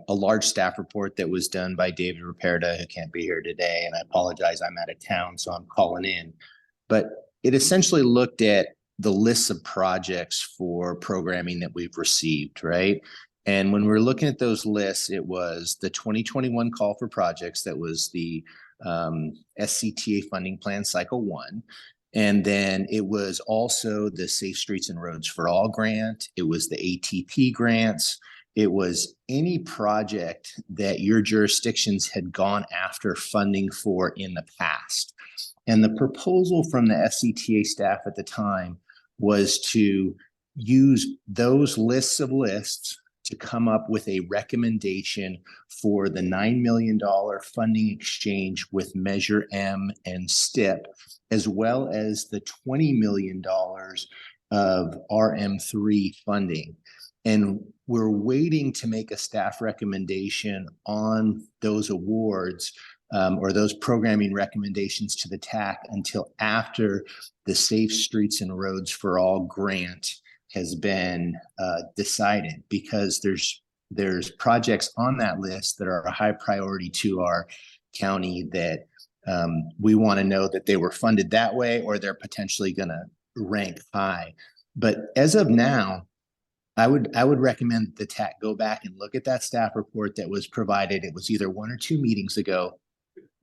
large staff report that was done by David Raperda, who can't be here today, and I apologize, I'm out of town, so I'm calling in. But it essentially looked at the lists of projects for programming that we've received, right? And when we're looking at those lists, it was the 2021 call for projects, that was the SCTA funding plan cycle 1. And then it was also the Safe Streets and Roads for All grant. It was the ATP grants. It was any project that your jurisdictions had gone after funding for in the past. And the proposal from the SCTA staff at the time was to use those lists of lists to come up with a recommendation for the $9 million funding exchange with Measure M and STIP, as well as the $20 million of RM3 funding. And we're waiting to make a staff recommendation on those awards or those programming recommendations to the TAC until after the Safe Streets and Roads for All grant has been decided, because there's projects on that list that are a high priority to our county that we want to know that they were funded that way, or they're potentially going to rank high. But as of now, I would recommend the TAC go back and look at that staff report that was provided. It was either 1 or 2 meetings ago.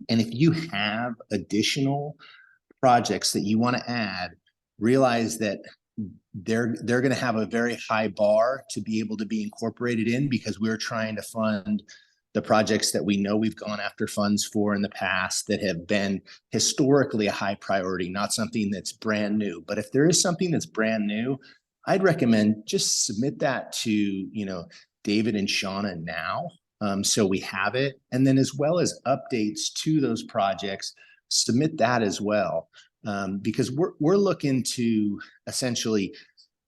And if you have additional projects that you want to add, realize that they're going to have a very high bar to be able to be incorporated in, because we're trying to fund the projects that we know we've gone after funds for in the past that have been historically a high priority, not something that's brand new. But if there is something that's brand new, I'd recommend just submit that to, David and Shauna now. So we have it. And then as well as updates to those projects, submit that as well. Because we're looking to essentially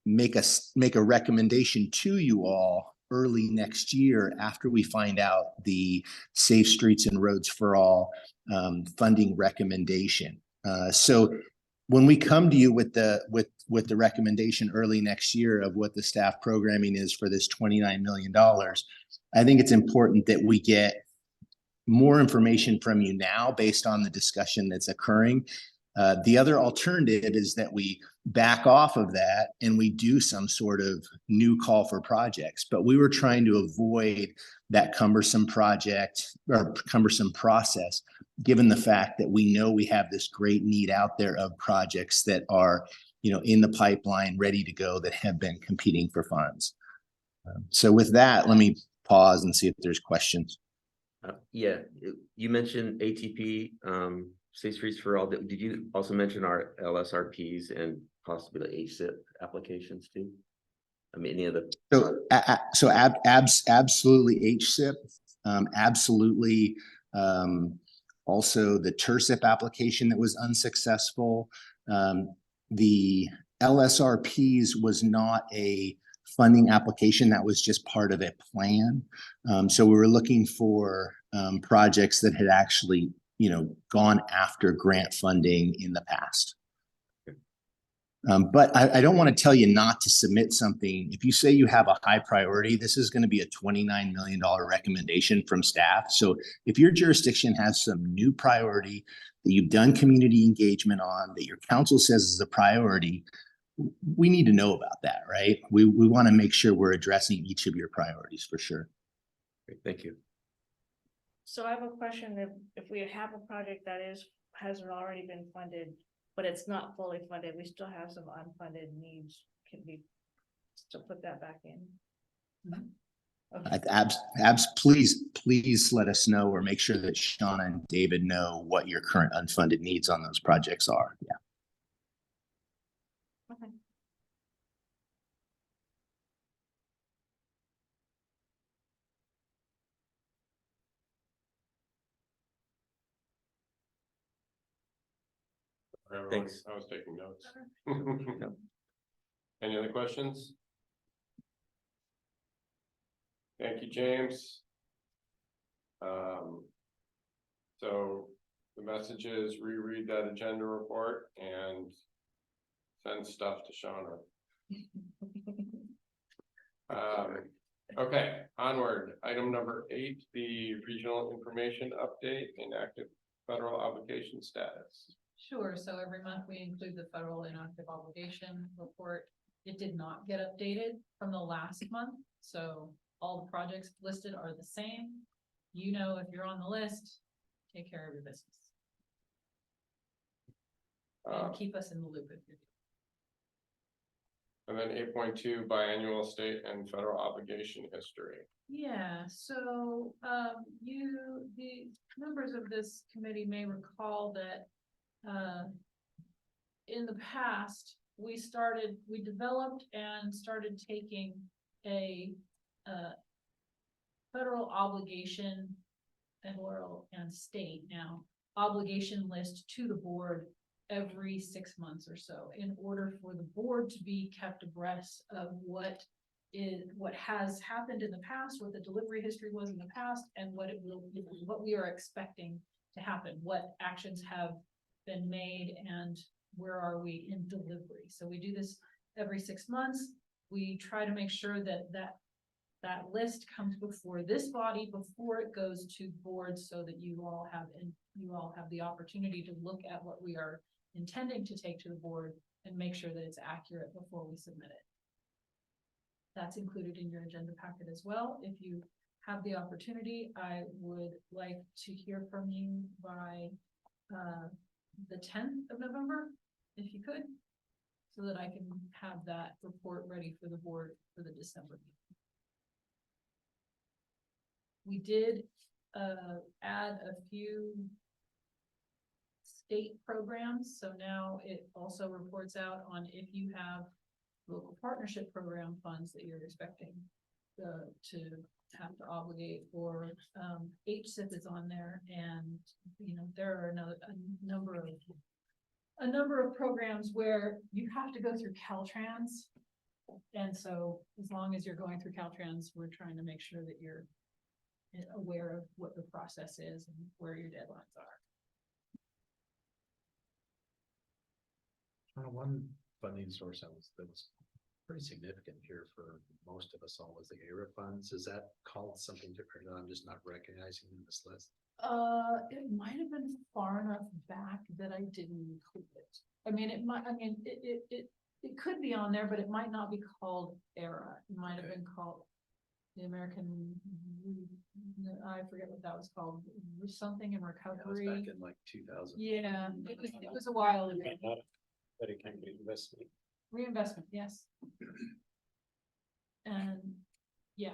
make a recommendation to you all early next year after we find out the Safe Streets and Roads for All funding recommendation. So when we come to you with the recommendation early next year of what the staff programming is for this $29 million, I think it's important that we get more information from you now based on the discussion that's occurring. The other alternative is that we back off of that and we do some sort of new call for projects. But we were trying to avoid that cumbersome project or cumbersome process, given the fact that we know we have this great need out there of projects that are, in the pipeline, ready to go, that have been competing for funds. So with that, let me pause and see if there's questions. Yeah, you mentioned ATP, Safe Streets for All. Did you also mention our LSRPs and possibly the HSIP applications too? I mean, any of the Absolutely HSIP, absolutely. Also the TERSIP application that was unsuccessful. The LSRPs was not a funding application, that was just part of a plan. So we were looking for projects that had actually, gone after grant funding in the past. But I don't want to tell you not to submit something. If you say you have a high priority, this is going to be a $29 million recommendation from staff. So if your jurisdiction has some new priority that you've done community engagement on, that your council says is a priority, we need to know about that, right? We want to make sure we're addressing each of your priorities for sure. Great, thank you. So I have a question. If we have a project that hasn't already been funded, but it's not fully funded, we still have some unfunded needs, can we still put that back in? Okay. Please let us know, or make sure that Shauna and David know what your current unfunded needs on those projects are. Yeah. Okay. everyone. Thanks. I was taking notes. Any other questions? Thank you, James. So the message is reread that agenda report and send stuff to Shauna. Okay, onward. Item number 8, the regional information update, inactive federal obligation status. Sure, so every month we include the federal inactive obligation report. It did not get updated from the last month, so all the projects listed are the same. You know, if you're on the list, take care of your business. And keep us in the loop if you're. And then 8.2 biannual state and federal obligation history. Yeah, so the members of this committee may recall that in the past, we developed and started taking a federal obligation, federal and state now, obligation list to the board every 6 months or so, in order for the board to be kept abreast of what has happened in the past, what the delivery history was in the past, and what we are expecting to happen, what actions have been made, and where are we in delivery. So we do this every 6 months. We try to make sure that list comes before this body, before it goes to boards, so that you all have the opportunity to look at what we are intending to take to the board and make sure that it's accurate before we submit it. That's included in your agenda packet as well. If you have the opportunity, I would like to hear from you by the 10th of November, if you could, so that I can have that report ready for the board for the December meeting. We did add a few state programs, so now it also reports out on if you have local partnership program funds that you're expecting to have to obligate, or HSIP is on there, and there are a number of programs where you have to go through Caltrans, and so as long as you're going through Caltrans, we're trying to make sure that you're aware of what the process is and where your deadlines are. One funding source that was pretty significant here for most of us all was the ARA funds. Is that called something different that I'm just not recognizing in this list? It might have been far enough back that I didn't include it. I mean, it could be on there, but it might not be called ERA. It might have been called the American, I forget what that was called, something in recovery. That was back in like 2000. Yeah, it was a while ago. But it can be investment. Reinvestment, yes. And yeah,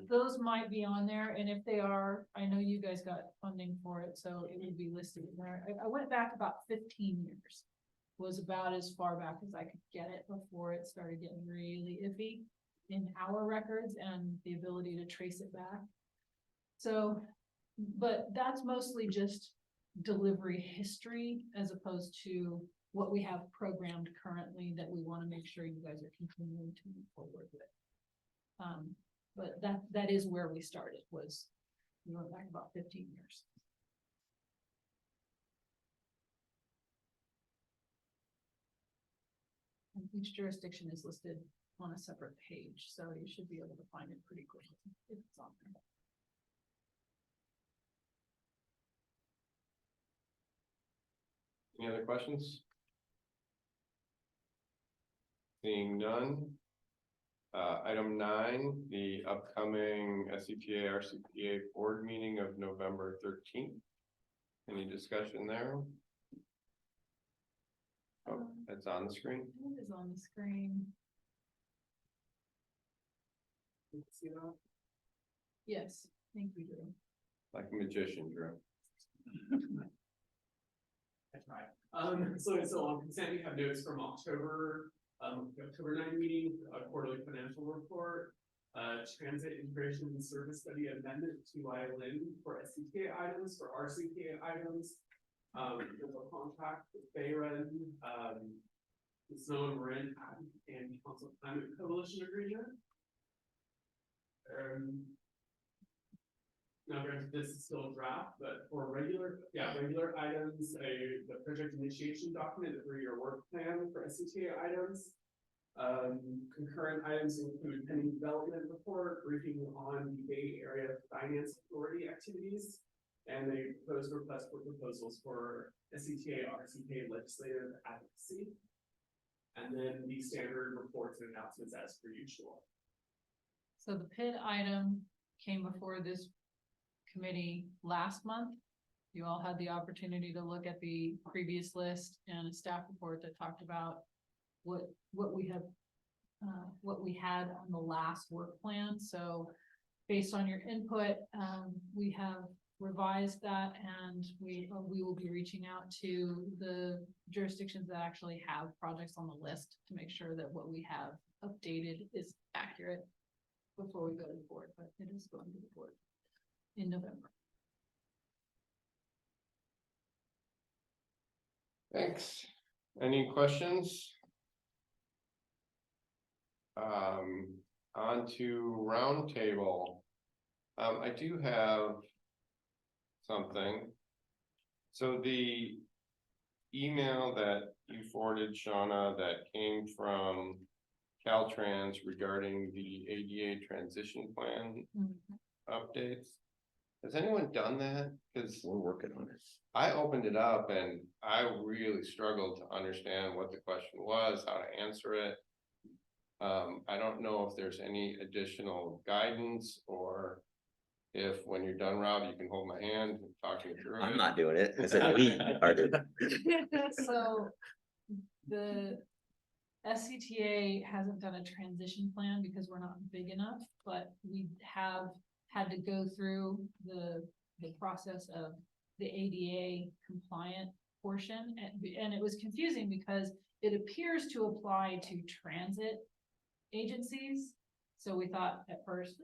those might be on there, and if they are, I know you guys got funding for it, so it would be listed in there. I went back about 15 years, was about as far back as I could get it before it started getting really iffy in our records and the ability to trace it back. So, but that's mostly just delivery history as opposed to what we have programmed currently that we want to make sure you guys are continuing to move forward with. But that is where we started, was we went back about 15 years. And each jurisdiction is listed on a separate page, so you should be able to find it pretty quickly if it's on there. Any other questions? Seeing none. Item 9, the upcoming SCTA RCPA board meeting of November 13th. Any discussion there? Oh, it's on the screen. It is on the screen. See that? Yes, thank you, Drew. Like a magician, Drew. That's right. So on consent, we have notes from October 9 meeting, quarterly financial report, transit integration and service study amendment to ILN for SCTA items, for RCPA items, there's a contract with Bayron, the Snow and Marin and Council Climate Coalition Agreement. Now, granted, this is still a draft, but for regular items, the project initiation document, the 3-year work plan for SCTA items. Concurrent items include pending development report, briefing on the Bay Area Finance Authority activities, and a proposed request for proposals for SCTA, RCPA legislative advocacy. And then the standard reports and announcements as per usual. So the PID item came before this committee last month. You all had the opportunity to look at the previous list and a staff report that talked about what we had on the last work plan. So based on your input, we have revised that, and we will be reaching out to the jurisdictions that actually have projects on the list to make sure that what we have updated is accurate before we go to the board, but it is going to the board in November. Thanks. Any questions? On to Roundtable. I do have something. So the email that you forwarded, Shauna, that came from Caltrans regarding the ADA transition plan updates. Has anyone done that? Because We're working on it. I opened it up and I really struggled to understand what the question was, how to answer it. I don't know if there's any additional guidance, or if when you're done, Rob, you can hold my hand and talk me through it. I'm not doing it. I said we are doing it. So the SCTA hasn't done a transition plan because we're not big enough, but we have had to go through the process of the ADA compliant portion, and it was confusing because it appears to apply to transit agencies. So we thought at first,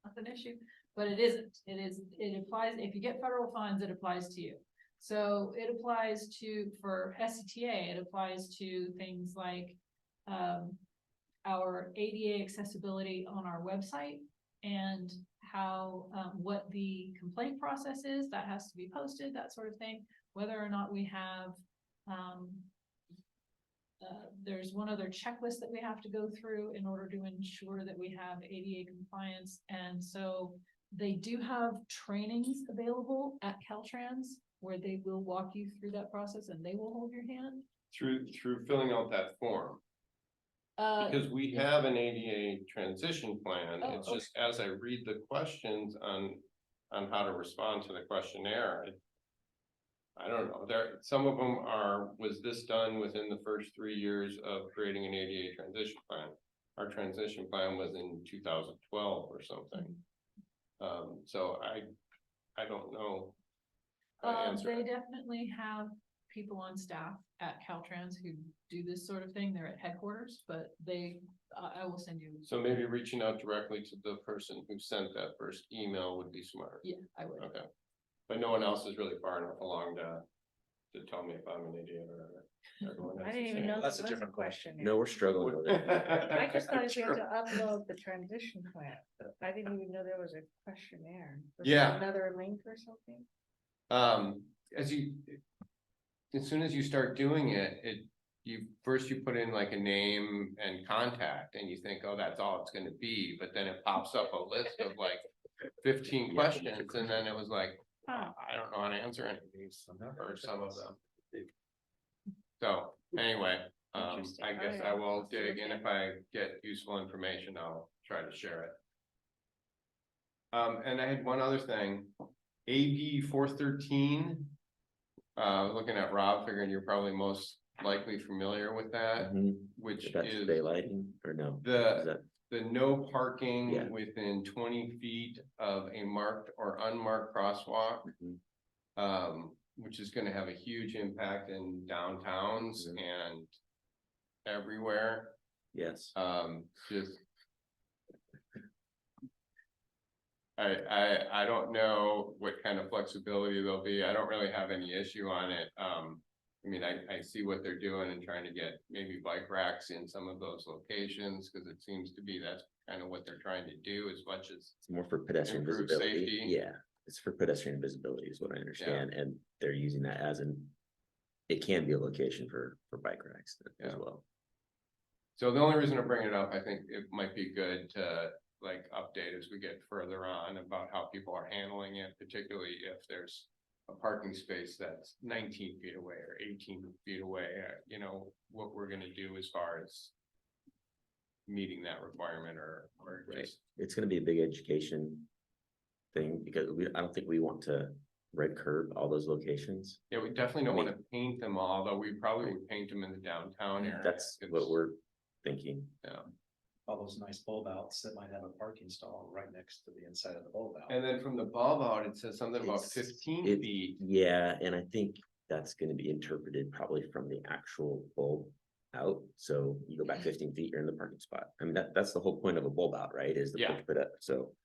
not an issue, but it isn't. It applies, if you get federal funds, it applies to you. So it applies to, for SCTA, it applies to things like our ADA accessibility on our website, and how what the complaint process is, that has to be posted, that sort of thing. Whether or not we have there's one other checklist that we have to go through in order to ensure that we have ADA compliance. And so they do have trainings available at Caltrans where they will walk you through that process and they will hold your hand. Through filling out that form. Because we have an ADA transition plan. It's just as I read the questions on how to respond to the questionnaire, I don't know. Some of them are, was this done within the first 3 years of creating an ADA transition plan? Our transition plan was in 2012 or something. So I don't know. They definitely have people on staff at Caltrans who do this sort of thing. They're at headquarters, but I will send you. So maybe reaching out directly to the person who sent that first email would be smart. Yeah, I would. Okay. But no one else is really far enough along to tell me if I'm an idiot or everyone else. I didn't even know that's a different question. No, we're struggling with it. I just thought you had to upload the transition plan. I didn't even know there was a questionnaire. Was there Yeah. another link or something? As soon as you start doing it, you put in like a name and contact and you think, oh, that's all it's gonna be, but then it pops up a list of like 15 questions, and then it was like, I don't know how to answer any of these or some of them. So anyway, I guess I will dig, and if I get useful information, I'll try to share it. And I had one other thing, AB 413. Looking at Rob, figuring you're probably most likely familiar with that, which That's is daylighting or no? the no parking Yeah. within 20 feet of a marked or unmarked crosswalk. Which is going to have a huge impact in downtowns and everywhere. Yes. Just I don't know what kind of flexibility there'll be. I don't really have any issue on it. I mean, I see what they're doing and trying to get maybe bike racks in some of those locations, because it seems to be that's kind of what they're trying to do as much as. It's more for pedestrian Improve visibility. safety. Yeah, it's for pedestrian visibility is what I understand, and they're using that as it can be a location for bike racks as Yeah. well. So the only reason I bring it up, I think it might be good to like update as we get further on about how people are handling it, particularly if there's a parking space that's 19 feet away or 18 feet away, you know, what we're gonna do as far as meeting that requirement or just. It's gonna be a big education thing because I don't think we want to red curb all those locations. Yeah, we definitely don't want to paint them all, though we probably would paint them in the downtown area. That's what we're thinking. Yeah. All those nice bulb outs that might have a parking stall right next to the inside of the bulb out. And then from the bulb out, it says something about 15 feet. Yeah, and I think that's gonna be interpreted probably from the actual bulb out. So you go back 15 feet, you're in the parking spot. I mean, that's the whole point of a bulb out, right? Is the Yeah. put up, so.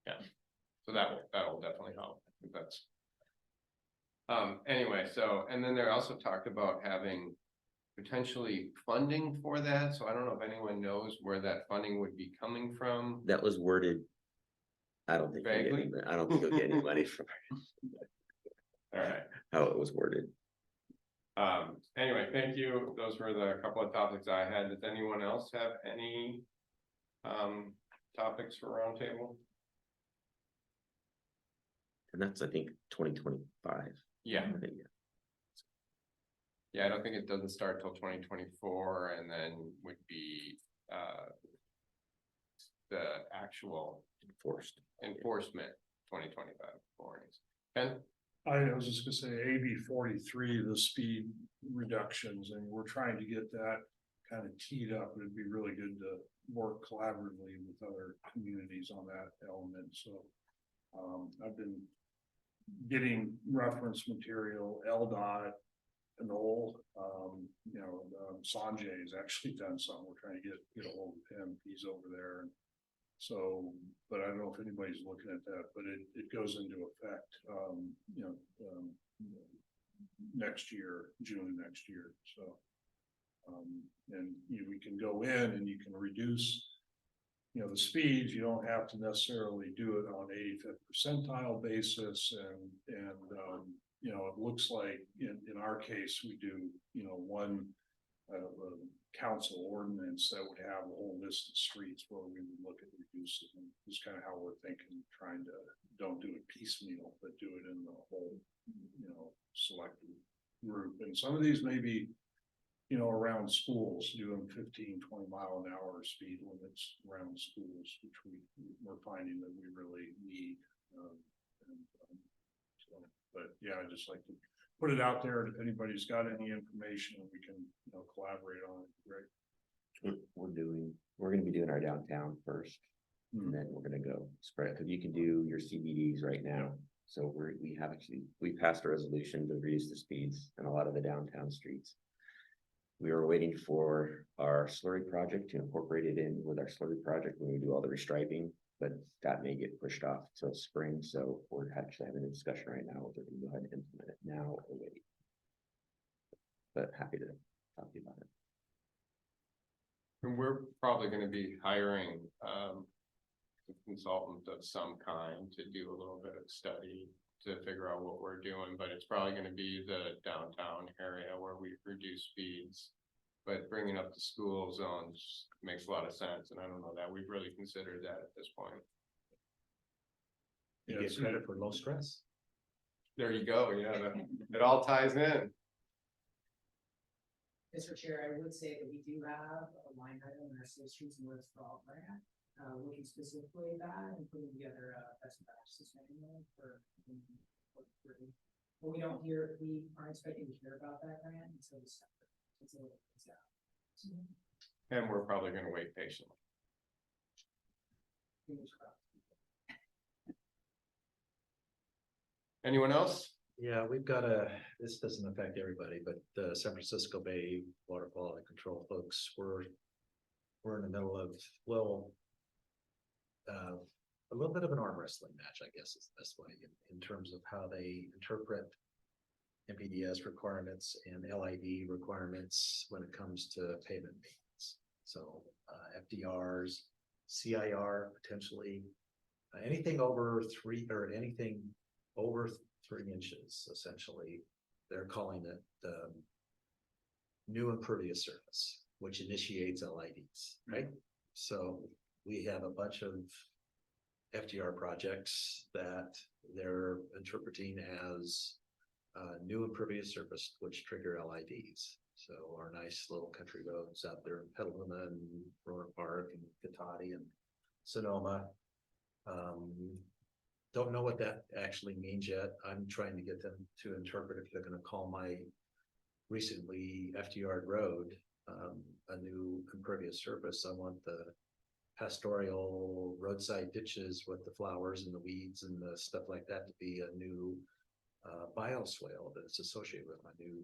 Yeah, so that'll definitely help. I think that's. Anyway, so, and then they also talked about having potentially funding for that, so I don't know if anyone knows where that funding would be coming from. That was worded. I don't think Vaguely? I don't think you'll get any money from All right, how it was worded. anyway, thank you. Those were the couple of topics I had. Does anyone else have any topics for roundtable? And that's, I think, 2025. Yeah. I think, Yeah, I don't think it doesn't start till 2024 and then would be the actual enforcement 2025 warnings. Ken? I was just gonna say AB 43, the speed reductions, and we're trying to get that kind of teed up. It'd be really good to work collaboratively with other communities on that element, so. I've been getting reference material, LDOT, and Sanjay has actually done something. We're trying to get a hold of him. He's over there. And so, but I don't know if anybody's looking at that, but it goes into effect, next year, June next year. So, and we can go in and you can reduce, the speeds. You don't have to necessarily do it on 85th percentile basis. And it looks like in our case, we do, one council ordinance that would have a whole list of streets where we would look at reducing. Is kind of how we're thinking, trying to don't do it piecemeal, but do it in the whole, selected group. And some of these may be, around schools, doing 15, 20 mile an hour speed limits around schools, which we're finding that we really need. But yeah, I'd just like to put it out there. If anybody's got any information, we can, collaborate on it. Great. We're gonna be doing our downtown first, and then we're gonna go spread, because you can do your CBDs right now. So we passed a resolution to reduce the speeds in a lot of the downtown streets. We were waiting for our slurry project to incorporate it in with our slurry project when we do all the restriping, but that may get pushed off till spring. So we're actually having a discussion right now whether we can go ahead and implement it now or wait. But happy to talk to you about it. And we're probably going to be hiring a consultant of some kind to do a little bit of study to figure out what we're doing, but it's probably going to be the downtown area where we reduce speeds. But bringing up the school zones makes a lot of sense, and I don't know that we've really considered that at this point. You get credit for low stress. There you go. Yeah, it all ties in. Mr. Chair, I would say that we do have a line item in our Safe Streets and Roads for All grant, looking specifically at that and putting together a best practices manual for. But we aren't expecting to hear about that grant until December. And we're probably going to wait patiently. Anyone else? Yeah, this doesn't affect everybody, but the San Francisco Bay Water Quality Control folks, we're in the middle of a little bit of an arm wrestling match, I guess is the best way, in terms of how they interpret MPDS requirements and LID requirements when it comes to pavement maintenance. So FDRs, CIR potentially, anything over 3 or anything over 3 inches, essentially, they're calling it the new impervious surface, which initiates LIDs, right? So we have a bunch of FDR projects that they're interpreting as new impervious surface, which trigger LIDs. So our nice little country roads out there in Petaluma and Roanoke Park and Cotati and Sonoma. Don't know what that actually means yet. I'm trying to get them to interpret if they're going to call my recently FDR road a new impervious surface. I want the pastoral roadside ditches with the flowers and the weeds and the stuff like that to be a new bioswale that's associated with my new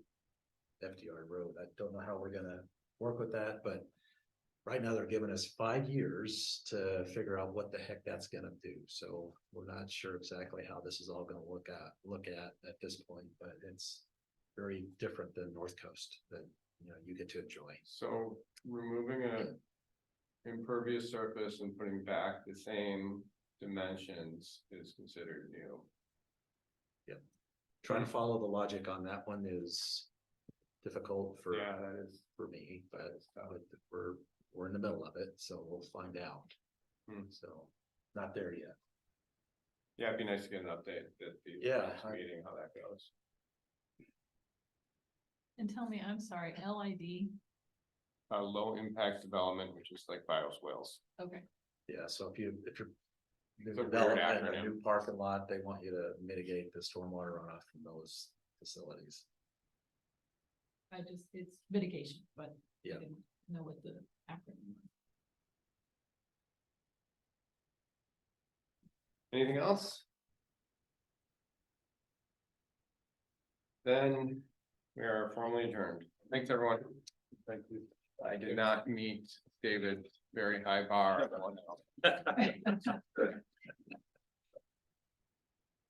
FDR road. I don't know how we're gonna work with that, but right now they're giving us 5 years to figure out what the heck that's gonna do. So we're not sure exactly how this is all gonna look at this point, but it's very different than North Coast that, you know, you get to enjoy. So removing a impervious surface and putting back the same dimensions is considered new. Yep. Trying to follow the logic on that one is difficult for, Yeah, that is. for me, but we're in the middle of it, so we'll find out. So not there yet. Yeah, it'd be nice to get an update at the Yeah. next meeting, how that goes. And tell me, I'm sorry, LID, Low impact development, which is like bioswales. okay. Yeah, so if you're It's a weird developing a acronym. new parking lot, they want you to mitigate the stormwater runoff from those facilities. It's mitigation, but I Yeah. didn't know what the acronym was. Anything else? Then we are formally adjourned. Thanks, everyone. Thank you. I did not meet David's very high bar.